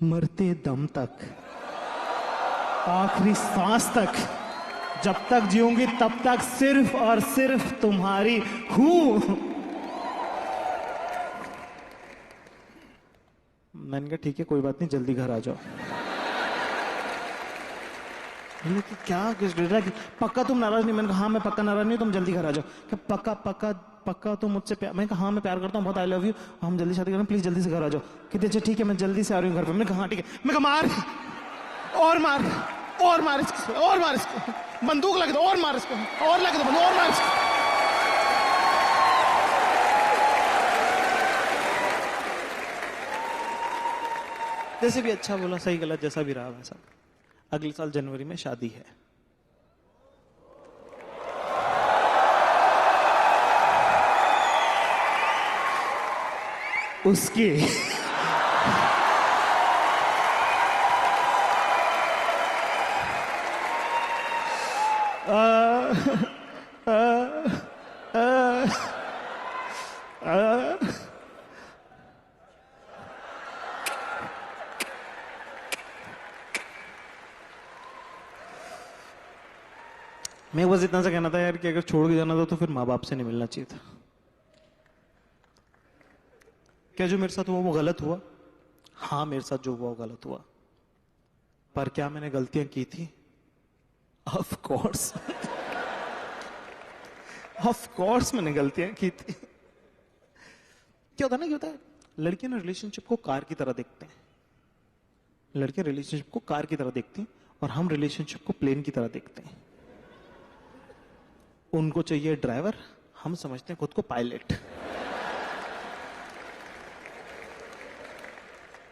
मरते दम तक, आखिरी सांस तक, जब तक जीऊंगी तब तक सिर्फ और सिर्फ तुम्हारी हूं। मैंने कहा ठीक है कोई बात नहीं, जल्दी घर आ जाओ। कि क्या पक्का तुम नाराज नहीं? मैंने कहा हाँ मैं पक्का नाराज नहीं, तुम जल्दी घर आ जाओ। क्या पक्का पक्का पक्का तुम मुझसे प्यार? मैंने कहा हाँ मैं प्यार करता हूँ बहुत, आई लव यू, हम जल्दी शादी करें, प्लीज जल्दी से घर आ जाओ। कहते अच्छा ठीक है मैं जल्दी से आ रही हूँ घर पे। मैंने कहा हाँ ठीक है। मैं कहा मार और मार और मार इसको, और मार इसको, बंदूक लगे दो और मार इसको, और लगे दो बंदूक और मार इसको। जैसे भी अच्छा बोला, सही गलत जैसा भी रहा वैसा। अगले साल जनवरी में शादी है। उसकी मैं बस इतना सा कहना था यार कि अगर छोड़ के जाना था तो फिर माँ बाप से नहीं मिलना चाहिए था। क्या जो मेरे साथ हुआ वो गलत हुआ? हाँ मेरे साथ जो हुआ वो गलत हुआ, पर क्या मैंने गलतियां की थी? ऑफ कोर्स ऑफ कोर्स मैंने गलतियां की थी। क्या होता है ना, क्या होता है, लड़कियां ना रिलेशनशिप को कार की तरह देखते हैं, लड़कियां रिलेशनशिप को कार की तरह देखती हैं और हम रिलेशनशिप को प्लेन की तरह देखते हैं। उनको चाहिए ड्राइवर, हम समझते हैं खुद को पायलट।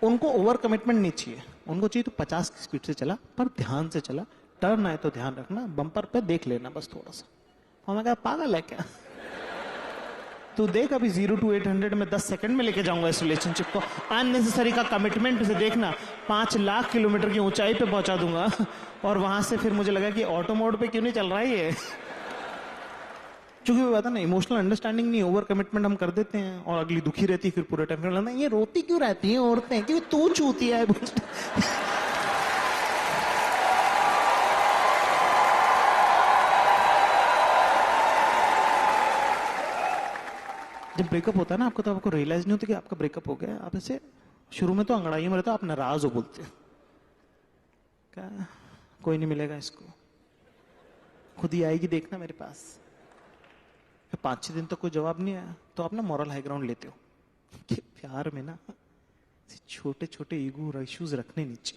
उनको ओवर कमिटमेंट नहीं चाहिए, उनको चाहिए तो 50 की स्पीड से चला, पर ध्यान से चला, टर्न आए तो ध्यान रखना, बम्पर पे देख लेना बस थोड़ा सा। हमें कहा पागल है क्या तू? देख अभी 0 to 800 में 10 सेकंड में लेके जाऊंगा इस रिलेशनशिप को। अननेसेसरी का कमिटमेंट से देखना 5 लाख किलोमीटर की ऊंचाई पे पहुंचा दूंगा, और वहां से फिर मुझे लगा कि ऑटो मोड पे क्यों नहीं चल रहा है ये। क्योंकि वो बात है ना, इमोशनल अंडरस्टैंडिंग नहीं, ओवर कमिटमेंट हम कर देते हैं और अगली दुखी रहती है फिर पूरे टाइम। फिर लगता है ये रोती क्यों रहती है औरतें, क्योंकि तू चूतिया है। जब ब्रेकअप होता है ना आपको, तो आपको रियलाइज नहीं होता कि आपका ब्रेकअप हो गया है। आप ऐसे शुरू में तो अंगड़ाई में रहते हो, आप नाराज हो, बोलते हो क्या कोई नहीं मिलेगा इसको, खुद ही आएगी देखना मेरे पास। फिर 5-6 दिन तक कोई जवाब नहीं आया तो आप ना मॉरल हाई ग्राउंड लेते हो कि प्यार में ना छोटे छोटे ईगो और इश्यूज रखने नीचे,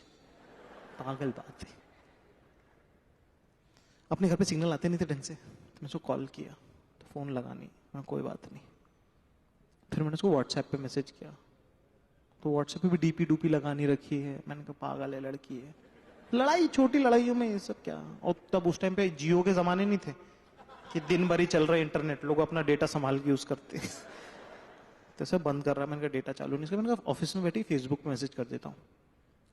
पागल बात है। अपने घर पे सिग्नल आते नहीं थे ढंग से, तो मैं उसको कॉल किया तो फोन लगा नहीं, मैं कोई बात नहीं। फिर मैंने उसको व्हाट्सएप पे मैसेज किया तो व्हाट्सएप पे भी डीपी डूपी लगा नहीं रखी है। मैंने कहा पागल है लड़की है। लड़ाई, छोटी लड़ाइयों में ये सब क्या। और तब उस टाइम पे जियो के जमाने नहीं थे कि दिन भर ही चल रहा है इंटरनेट, लोग अपना डेटा संभाल के यूज करते हैं। तो सब बंद कर रहा है, मैंने कहा डेटा चालू नहीं इसका। मैंने कहा ऑफिस में बैठी फेसबुक पे मैसेज कर देता हूँ।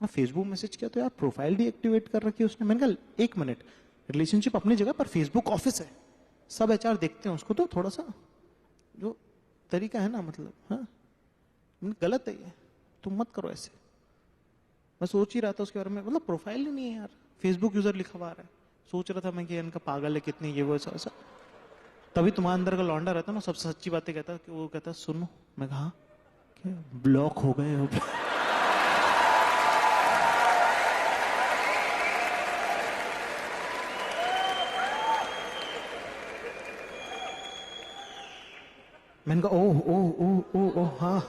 मैं फेसबुक मैसेज किया तो यार प्रोफाइल डीएक्टिवेट कर रखी है उसने। मैंने कहा 1 मिनट, रिलेशनशिप अपनी जगह पर फेसबुक ऑफिस है, सब एचआर देखते हैं उसको, तो थोड़ा सा जो तरीका है ना, मतलब हाँ गलत है ये, तुम मत करो ऐसे। मैं सोच ही रहा था उसके बारे में, मतलब प्रोफाइल ही नहीं है यार, फेसबुक यूजर लिखा हुआ है। सोच रहा था मैं कि इनका पागल है कितनी, ये वो ऐसा। तभी तुम्हारे अंदर का लौंडा रहता ना, सबसे सच्ची बातें कहता कि वो कहता सुनो। मैं कहा क्या ब्लॉक हो गए हो? मैंने कहा ओह ओह ओह ओह ओह हाँ।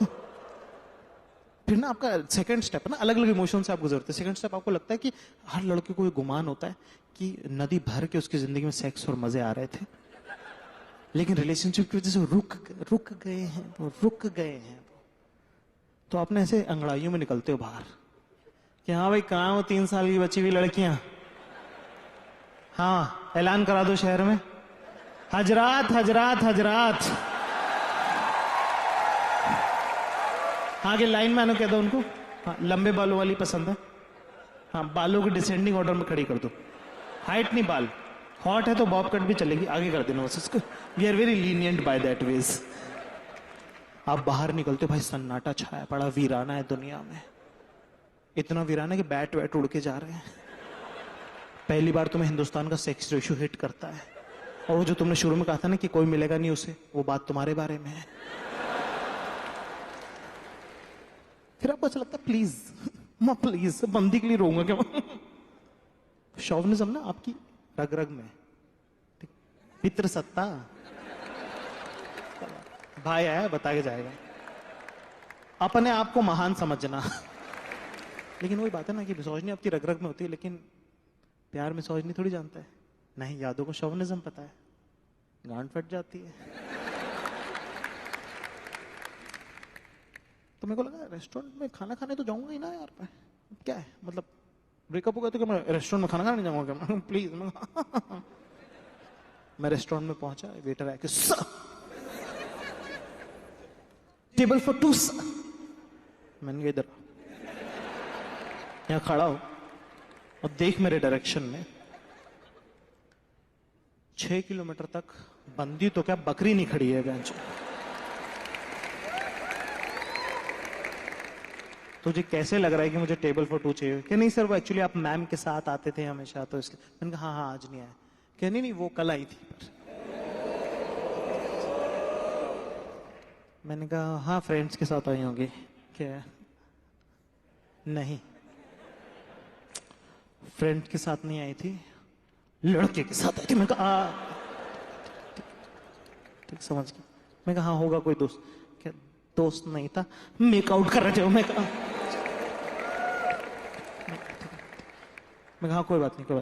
फिर ना आपका सेकंड स्टेप है ना, अलग अलग इमोशन से आप गुजरते हैं। सेकंड स्टेप आपको लगता है कि हर लड़के को ये गुमान होता है कि नदी भर के उसकी जिंदगी में सेक्स और मजे आ रहे थे, लेकिन रिलेशनशिप की वजह से रुक गए हैं। तो आपने ऐसे अंगड़ाइयों में निकलते हो बाहर कि हाँ भाई कहाँ हो 3 साल की बची हुई लड़कियां, हाँ ऐलान करा दो शहर में, हजरात हजरात हजरात, आगे लाइन में आने कह दो उनको। हाँ, लंबे बालों वाली पसंद है, हाँ बालों को डिसेंडिंग ऑर्डर में खड़ी कर दो, हाइट नहीं बाल, हॉट है तो बॉब कट भी चलेगी, आगे कर देना बस उसको। We are very lenient by that ways. आप बाहर निकलते हो भाई, सन्नाटा छाया पड़ा, वीराना है दुनिया में, इतना वीराना कि बैट वैट उड़ के जा रहे हैं। पहली बार तुम्हें हिंदुस्तान का सेक्स रेशियो हिट करता है, और वो जो तुमने शुरू में कहा था ना कि कोई मिलेगा नहीं उसे, वो बात तुम्हारे बारे में है। फिर आपको ऐसा लगता है प्लीज मैं प्लीज बंदी के लिए रोऊंगा क्या? शॉविनिज्म ना आपकी रग रग में, पितृसत्ता, भाई आया बता के जाएगा, अपने आप को महान समझना। लेकिन वही बात है ना कि मिसोजिनी आपकी रग रग में होती है, लेकिन प्यार मिसोजिनी थोड़ी जानता है। नहीं, यादों को शॉविनिज्म पता है, गांड फट जाती है। तो मेरे को लगा रेस्टोरेंट में खाना खाने तो जाऊंगा ही ना यार, मैं क्या है मतलब ब्रेकअप हो गया तो क्या मैं रेस्टोरेंट में खाना खाने जाऊंगा क्या? प्लीज मैं रेस्टोरेंट में पहुंचा, वेटर आके सर टेबल फॉर 2 सर। मैंने कहा इधर यहाँ खड़ा हो और देख मेरे डायरेक्शन में, 6 किलोमीटर तक बंदी तो क्या बकरी नहीं खड़ी है बेंच। तुझे कैसे लग रहा है कि मुझे टेबल फॉर 2 चाहिए? क्या नहीं सर, वो एक्चुअली आप मैम के साथ आते थे हमेशा तो इसलिए। मैंने कहा हाँ आज नहीं आया। क्या नहीं वो कल आई थी। मैंने कहा हाँ फ्रेंड्स के साथ आई होंगी। क्या? नहीं फ्रेंड के साथ नहीं आई थी, लड़के के साथ आई थी। मैंने कहा ठीक समझ गया। मैं कहा हाँ होगा कोई दोस्त। क्या दोस्त नहीं था, मेकआउट कर रहे थे। मैं कहा कोई बात नहीं क्या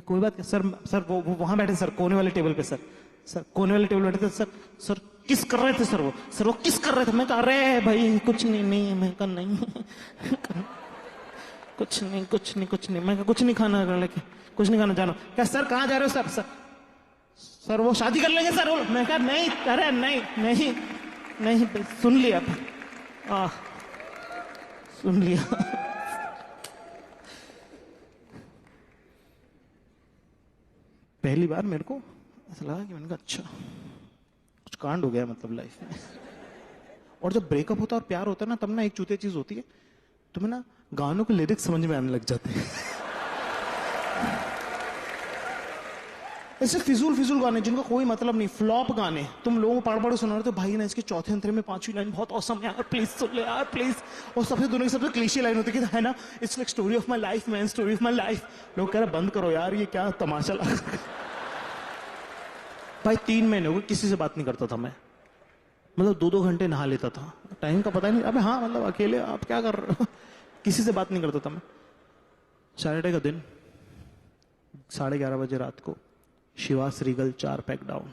कोई बात नहीं सर वो वहां बैठे सर, कोने वाले टेबल पे सर कोने वाले टेबल बैठे थे सर किस कर रहे थे सर वो किस कर रहे थे? मैं कहा अरे भाई कुछ नहीं मैं कहा नहीं कुछ नहीं। मैं कहा कुछ नहीं खाना, लेकिन कुछ नहीं खाना जानो। क्या सर कहाँ जा रहे हो सर वो शादी कर लेंगे सर। मैं कहा नहीं, अरे नहीं सुन लिया सुन लिया। पहली बार मेरे को ऐसा लगा कि मैंने कहा अच्छा कुछ कांड हो गया मतलब लाइफ में। और जब ब्रेकअप होता है और प्यार होता है ना, तब ना एक चूतिया चीज होती है, तुम्हें ना गानों के लिरिक्स समझ में आने लग जाते हैं। ऐसे फिजूल फिजूल गाने जिनका कोई मतलब नहीं, फ्लॉप गाने तुम लोगों को पढ़ पढ़ सुना रहे थे। भाई ने इसके चौथे अंतरे में पांचवी लाइन बहुत औसम है यार, प्लीज सुन ले यार प्लीज। और सबसे दुनिया की सबसे क्लीशे लाइन होती है ना, it's like story of my life man, story of my life. लोग कह रहे बंद करो यार, ये क्या तमाशा लगा। भाई 3 महीने हो गए किसी से बात नहीं करता था मैं, मतलब 2-2 घंटे नहा लेता था, टाइम का पता ही नहीं। अबे हाँ मतलब अकेले आप क्या कर रहे हो, किसी से बात नहीं करता था मैं। सैटरडे का दिन 11:30 बजे रात को Shivas Regal 4 pack down.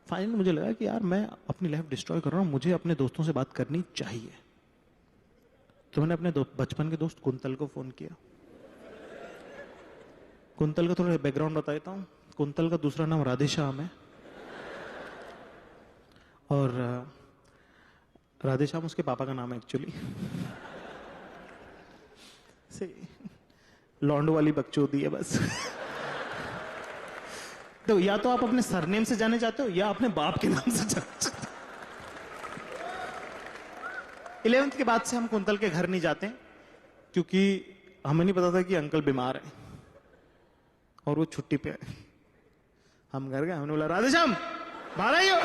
Finally मुझे लगा कि यार मैं अपनी लाइफ डिस्ट्रॉय कर रहा हूं, मुझे अपने दोस्तों से बात करनी चाहिए। तो मैंने अपने बचपन के दोस्त कुंतल को फोन किया। कुंतल का थोड़ा बैकग्राउंड बता देता हूं। कुंतल का दूसरा नाम राधेश्याम है, और राधेश्याम उसके पापा का नाम है एक्चुअली। लॉन्ड वाली बकचोदी है बस। तो या तो आप अपने सरनेम से जाने चाहते हो या अपने बाप के नाम से जाने चाहते हो। 11th के बाद से हम कुंतल के घर नहीं जाते क्योंकि हमें नहीं पता था कि अंकल बीमार है और वो छुट्टी पे है। हम घर गए, हमने बोला राधेश्याम बाहर आइयो।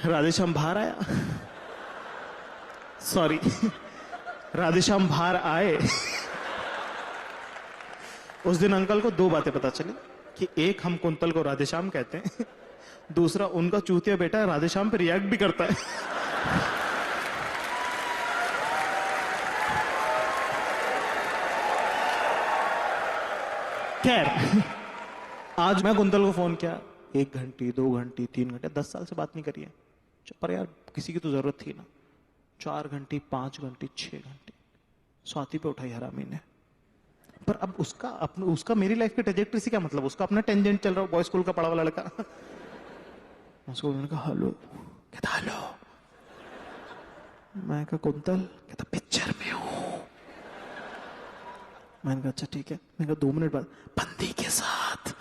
राधेश्याम बाहर आया, सॉरी राधेश्याम बाहर आए। उस दिन अंकल को 2 बातें पता चली कि एक हम कुंतल को राधेश्याम कहते हैं, दूसरा उनका चूतिया बेटा राधेश्याम पे रिएक्ट भी करता है। खैर आज मैं कुंतल को फोन किया, 1 घंटे 2 घंटे 3 घंटे, 10 साल से बात नहीं करी है, पर यार किसी की तो जरूरत थी ना। 4 घंटे 5 घंटे 6 घंटे स्वाति पे उठाई हरामी ने। पर अब उसका मेरी लाइफ की ट्रेजेक्टरी से क्या मतलब, उसका अपना टेंजेंट चल रहा है, बॉय स्कूल का पढ़ा हुआ लड़का। उसको उन्होंने कहा हेलो, कहता हेलो। मैं कहा कुंतल, कहता पिक्चर में हूं। मैंने कहा अच्छा ठीक है। मैं कहा 2 मिनट बाद बंदी के साथ।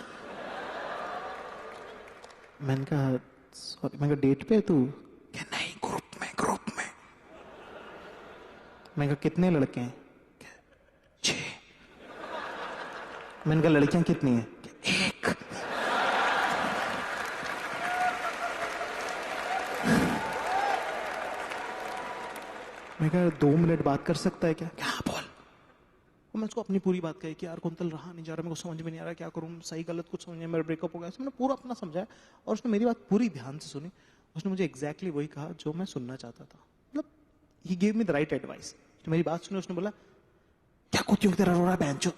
मैंने कहा सॉरी, मैं कहा डेट पे तू, क्या नहीं ग्रुप में। मैं कहा कितने लड़के हैं, 6। मैंने कहा लड़कियां कितनी हैं, 1। मैं कहा 2 मिनट बात कर सकता है क्या बोल। और मैं उसको अपनी पूरी बात कही कि यार कुंतल रहा नहीं जा रहा, मेरे को समझ में नहीं आ रहा क्या करूं, सही गलत कुछ समझ में, मेरा ब्रेकअप हो गया। मैंने पूरा अपना समझाया और उसने मेरी बात पूरी ध्यान से सुनी। उसने मुझे एग्जैक्टली वही कहा जो मैं सुनना चाहता था, मतलब he gave me the right advice. तो मेरी बात सुनी, उसने बोला क्या कुत्तियों की तरह रो रहा है बहनचोद।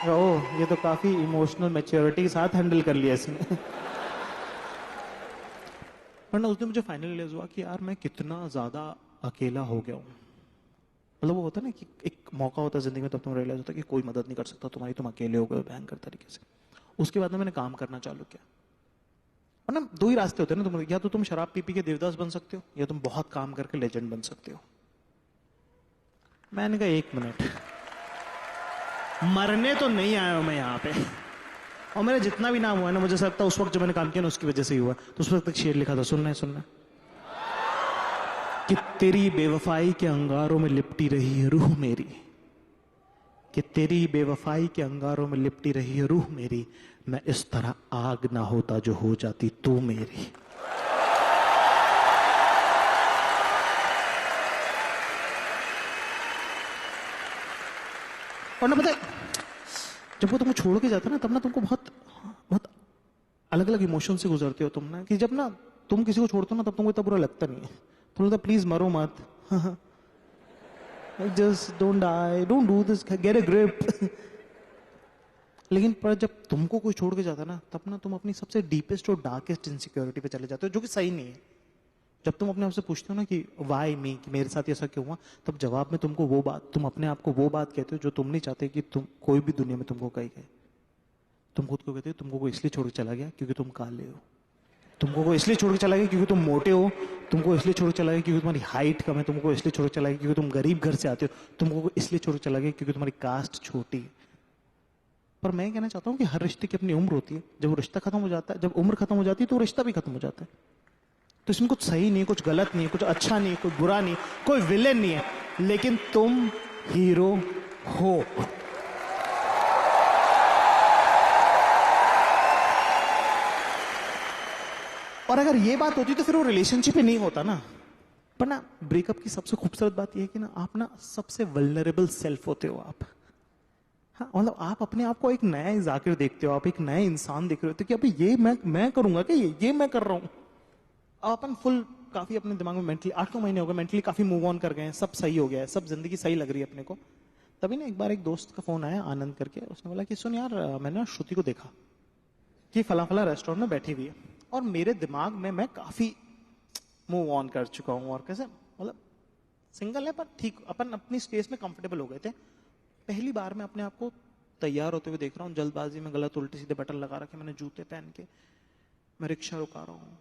ओह ये तो काफी इमोशनल मैच्योरिटी के साथ हैंडल कर लिया इसने। वरना उस दिन मुझे फाइनल रियलाइज हुआ कि यार मैं कितना ज्यादा अकेला हो गया हूं। मतलब वो होता है ना कि एक मौका होता है जिंदगी में, तब तुम रियलाइज होता है कि कोई मदद नहीं कर सकता तुम्हारी, तुम अकेले हो गए भयंकर तरीके से। उसके बाद में मैंने काम करना चालू किया। और ना 2 ही रास्ते होते हैं ना, तुम या तो तुम शराब पी के देवदास बन सकते हो या तुम बहुत काम करके लेजेंड बन सकते हो। मैंने कहा 1 मिनट, मरने तो नहीं आया हूं मैं यहाँ पे। और मेरा जितना भी नाम हुआ है ना, मुझे लगता है उस वक्त जब मैंने काम किया ना उसकी वजह से ही हुआ। तो उस वक्त तक शेर लिखा था, सुनना है कि तेरी बेवफाई के अंगारों में लिपटी रही है रूह मेरी, कि तेरी बेवफाई के अंगारों में लिपटी रही है रूह मेरी, मैं इस तरह आग ना होता जो हो जाती तू मेरी। और ना पता है जब वो तुमको छोड़ के जाता है ना, तब ना तुमको बहुत बहुत अलग अलग इमोशन से गुजरते हो तुम ना, कि जब ना तुम किसी को छोड़ते हो ना तब तुमको इतना बुरा लगता नहीं है। तुम लगता प्लीज मरो मत, just don't die, don't do this, get a grip. लेकिन पर जब तुमको कोई छोड़ के जाता है ना, तब ना तुम अपनी सबसे डीपेस्ट और डार्केस्ट इनसिक्योरिटी पे चले जाते हो, जो कि सही नहीं है। जब तुम अपने आप से पूछते हो ना कि वाई मी, कि मेरे साथ ऐसा क्यों हुआ, तब जवाब में तुमको वो बात, तुम अपने आप को वो बात कहते हो जो तुम नहीं चाहते कि तुम कोई भी दुनिया में तुमको कही गए। तुम खुद को कहते हो तुमको कोई इसलिए छोड़ के चला गया क्योंकि तुम काले हो, तुमको कोई इसलिए छोड़ के चला गया क्योंकि तुम मोटे हो, तुमको इसलिए छोड़ के चला गया क्योंकि तुम्हारी हाइट कम है, तुमको इसलिए छोड़ के चला गया क्योंकि तुम गरीब घर से आते हो, तुमको इसलिए छोड़ के चला गया क्योंकि तुम्हारी कास्ट छोटी है। पर मैं कहना चाहता हूं कि हर रिश्ते की अपनी उम्र होती है। जब वो रिश्ता खत्म हो जाता है, जब उम्र खत्म हो जाती है, तो वो रिश्ता भी खत्म हो जाता है। तो इसमें कुछ सही नहीं, कुछ गलत नहीं, कुछ अच्छा नहीं, कोई बुरा नहीं, कोई विलेन नहीं है, लेकिन तुम हीरो हो। और अगर ये बात होती तो फिर वो रिलेशनशिप ही नहीं होता ना। पर ना ब्रेकअप की सबसे खूबसूरत बात यह है कि ना आप ना सबसे वल्नरेबल सेल्फ होते हो आप। हाँ, मतलब आप अपने आप को एक नया जाकिर देखते हो, आप एक नए इंसान देख रहे होते हो कि अभी ये मैं करूंगा कि ये मैं कर रहा हूं। अब अपन फुल काफी अपने दिमाग में मेंटली 8-9 महीने हो गए, मेंटली काफी मूव ऑन कर गए हैं, सब सही हो गया है, सब जिंदगी सही लग रही है अपने को। तभी ना एक बार एक दोस्त का फोन आया आनंद करके, उसने बोला कि सुन यार, मैंने श्रुति को देखा कि फला फला रेस्टोरेंट में बैठी हुई है, और मेरे दिमाग में मैं काफी मूव ऑन कर चुका हूं, और कैसे मतलब सिंगल है पर ठीक अपन अपनी स्पेस में कंफर्टेबल हो गए थे। पहली बार मैं अपने आप को तैयार होते हुए देख रहा हूँ, जल्दबाजी में गलत उल्टे सीधे बटन लगा रखे, मैंने जूते पहन के, मैं रिक्शा रुका रहा हूँ,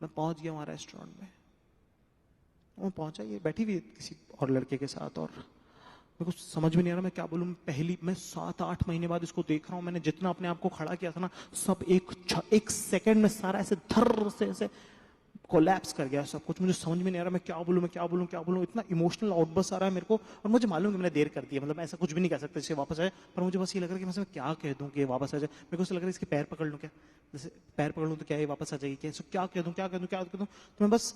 मैं पहुंच गया वहां रेस्टोरेंट में। वो पहुंचा, ये बैठी हुई किसी और लड़के के साथ, और मेरे को समझ में नहीं आ रहा मैं क्या बोलूं। मैं 7-8 महीने बाद इसको देख रहा हूं। मैंने जितना अपने आप को खड़ा किया था ना, सब एक सेकंड में सारा ऐसे धर से ऐसे कोलैप्स कर गया सब कुछ। मुझे समझ में नहीं आ रहा मैं क्या बोलूं। इतना इमोशनल आउटबर्स्ट आ रहा है मेरे को, और मुझे मालूम है कि मैंने देर कर दी है, मतलब ऐसा कुछ भी नहीं कह सकते इसे वापस आए, पर मुझे बस ये लग रहा है कि मैं क्या कह दूं कि ये वापस आ जाए। मेरे को ऐसा लग रहा है इसके पैर पकड़ लूं क्या, जैसे पैर पकड़ लूं तो क्या ये वापस आ जाएगी क्या, क्या कह दूं। तो मैं बस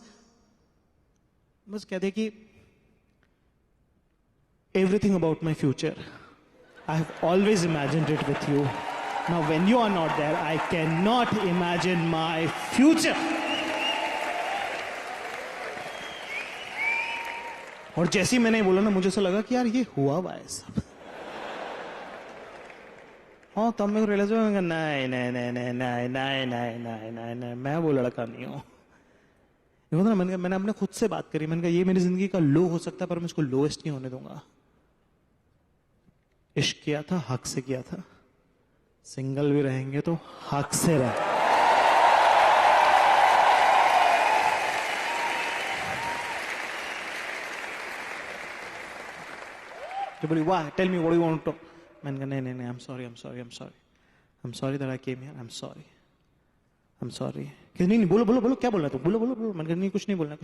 कह दे कि everything about my future, I have always imagined it with you. Now when you are not there, I cannot imagine my future. और जैसे ही मैंने बोला ना, मुझे ऐसा लगा कि यार ये हुआ है सब। हाँ, तब मेरे को रियलाइज हुआ, नहीं, मैं वो लड़का नहीं हूं। ना मैंने अपने खुद से बात करी, मैंने कहा ये मेरी जिंदगी का लो हो सकता है, पर मैं इसको लोएस्ट नहीं होने दूंगा। इश्क किया था, हक से किया था, सिंगल भी रहेंगे तो हक से रहे। तो बोली वाह, tell me what you want to. मैंने कहा नहीं, I am sorry that I came here, I am sorry. कि नहीं बोलो क्या बोलना है तू, बोलो। मैंने कहा नहीं, कुछ नहीं बोलना।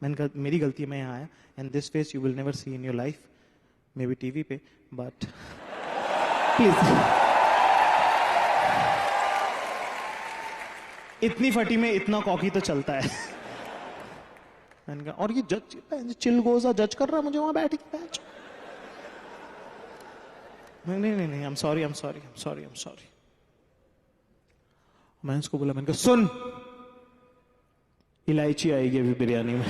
मैंने कहा मेरी गलती है, मैं यहाँ आया, and this face you will never see in your life, may be TV पे, बट प्लीज। इतनी फटी में इतना कॉकी तो चलता है। मैंने कहा, और ये जज चिलगोजा जज कर रहा है मुझे वहां बैठ के। नहीं, आई एम सॉरी। मैंने उसको बोला, मैंने कहा सुन, इलायची आएगी अभी बिरयानी में।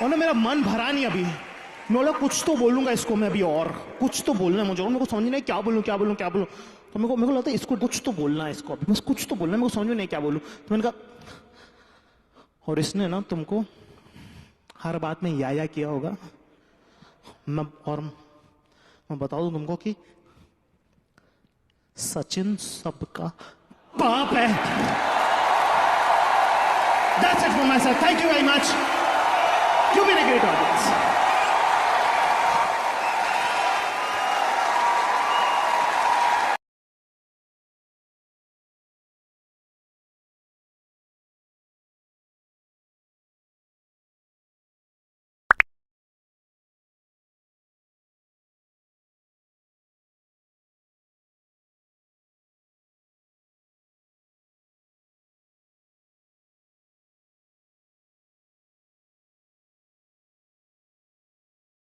और ना मेरा मन भरा नहीं अभी, मैं बोला कुछ तो बोलूंगा इसको मैं अभी, और कुछ तो बोलना है मुझे, और मेरे को समझ नहीं क्या बोलूं। तो मेरे को लगता है इसको कुछ तो बोलना है, इसको अभी बस कुछ तो बोलना है, मेरे को समझ में नहीं क्या बोलूं। तो मैंने कहा, और इसने ना तुमको हर बात में या किया होगा, मैं बता दूं तुमको कि सचिन सबका बाप है। That's it for myself. Thank you very much. You've been a great audience.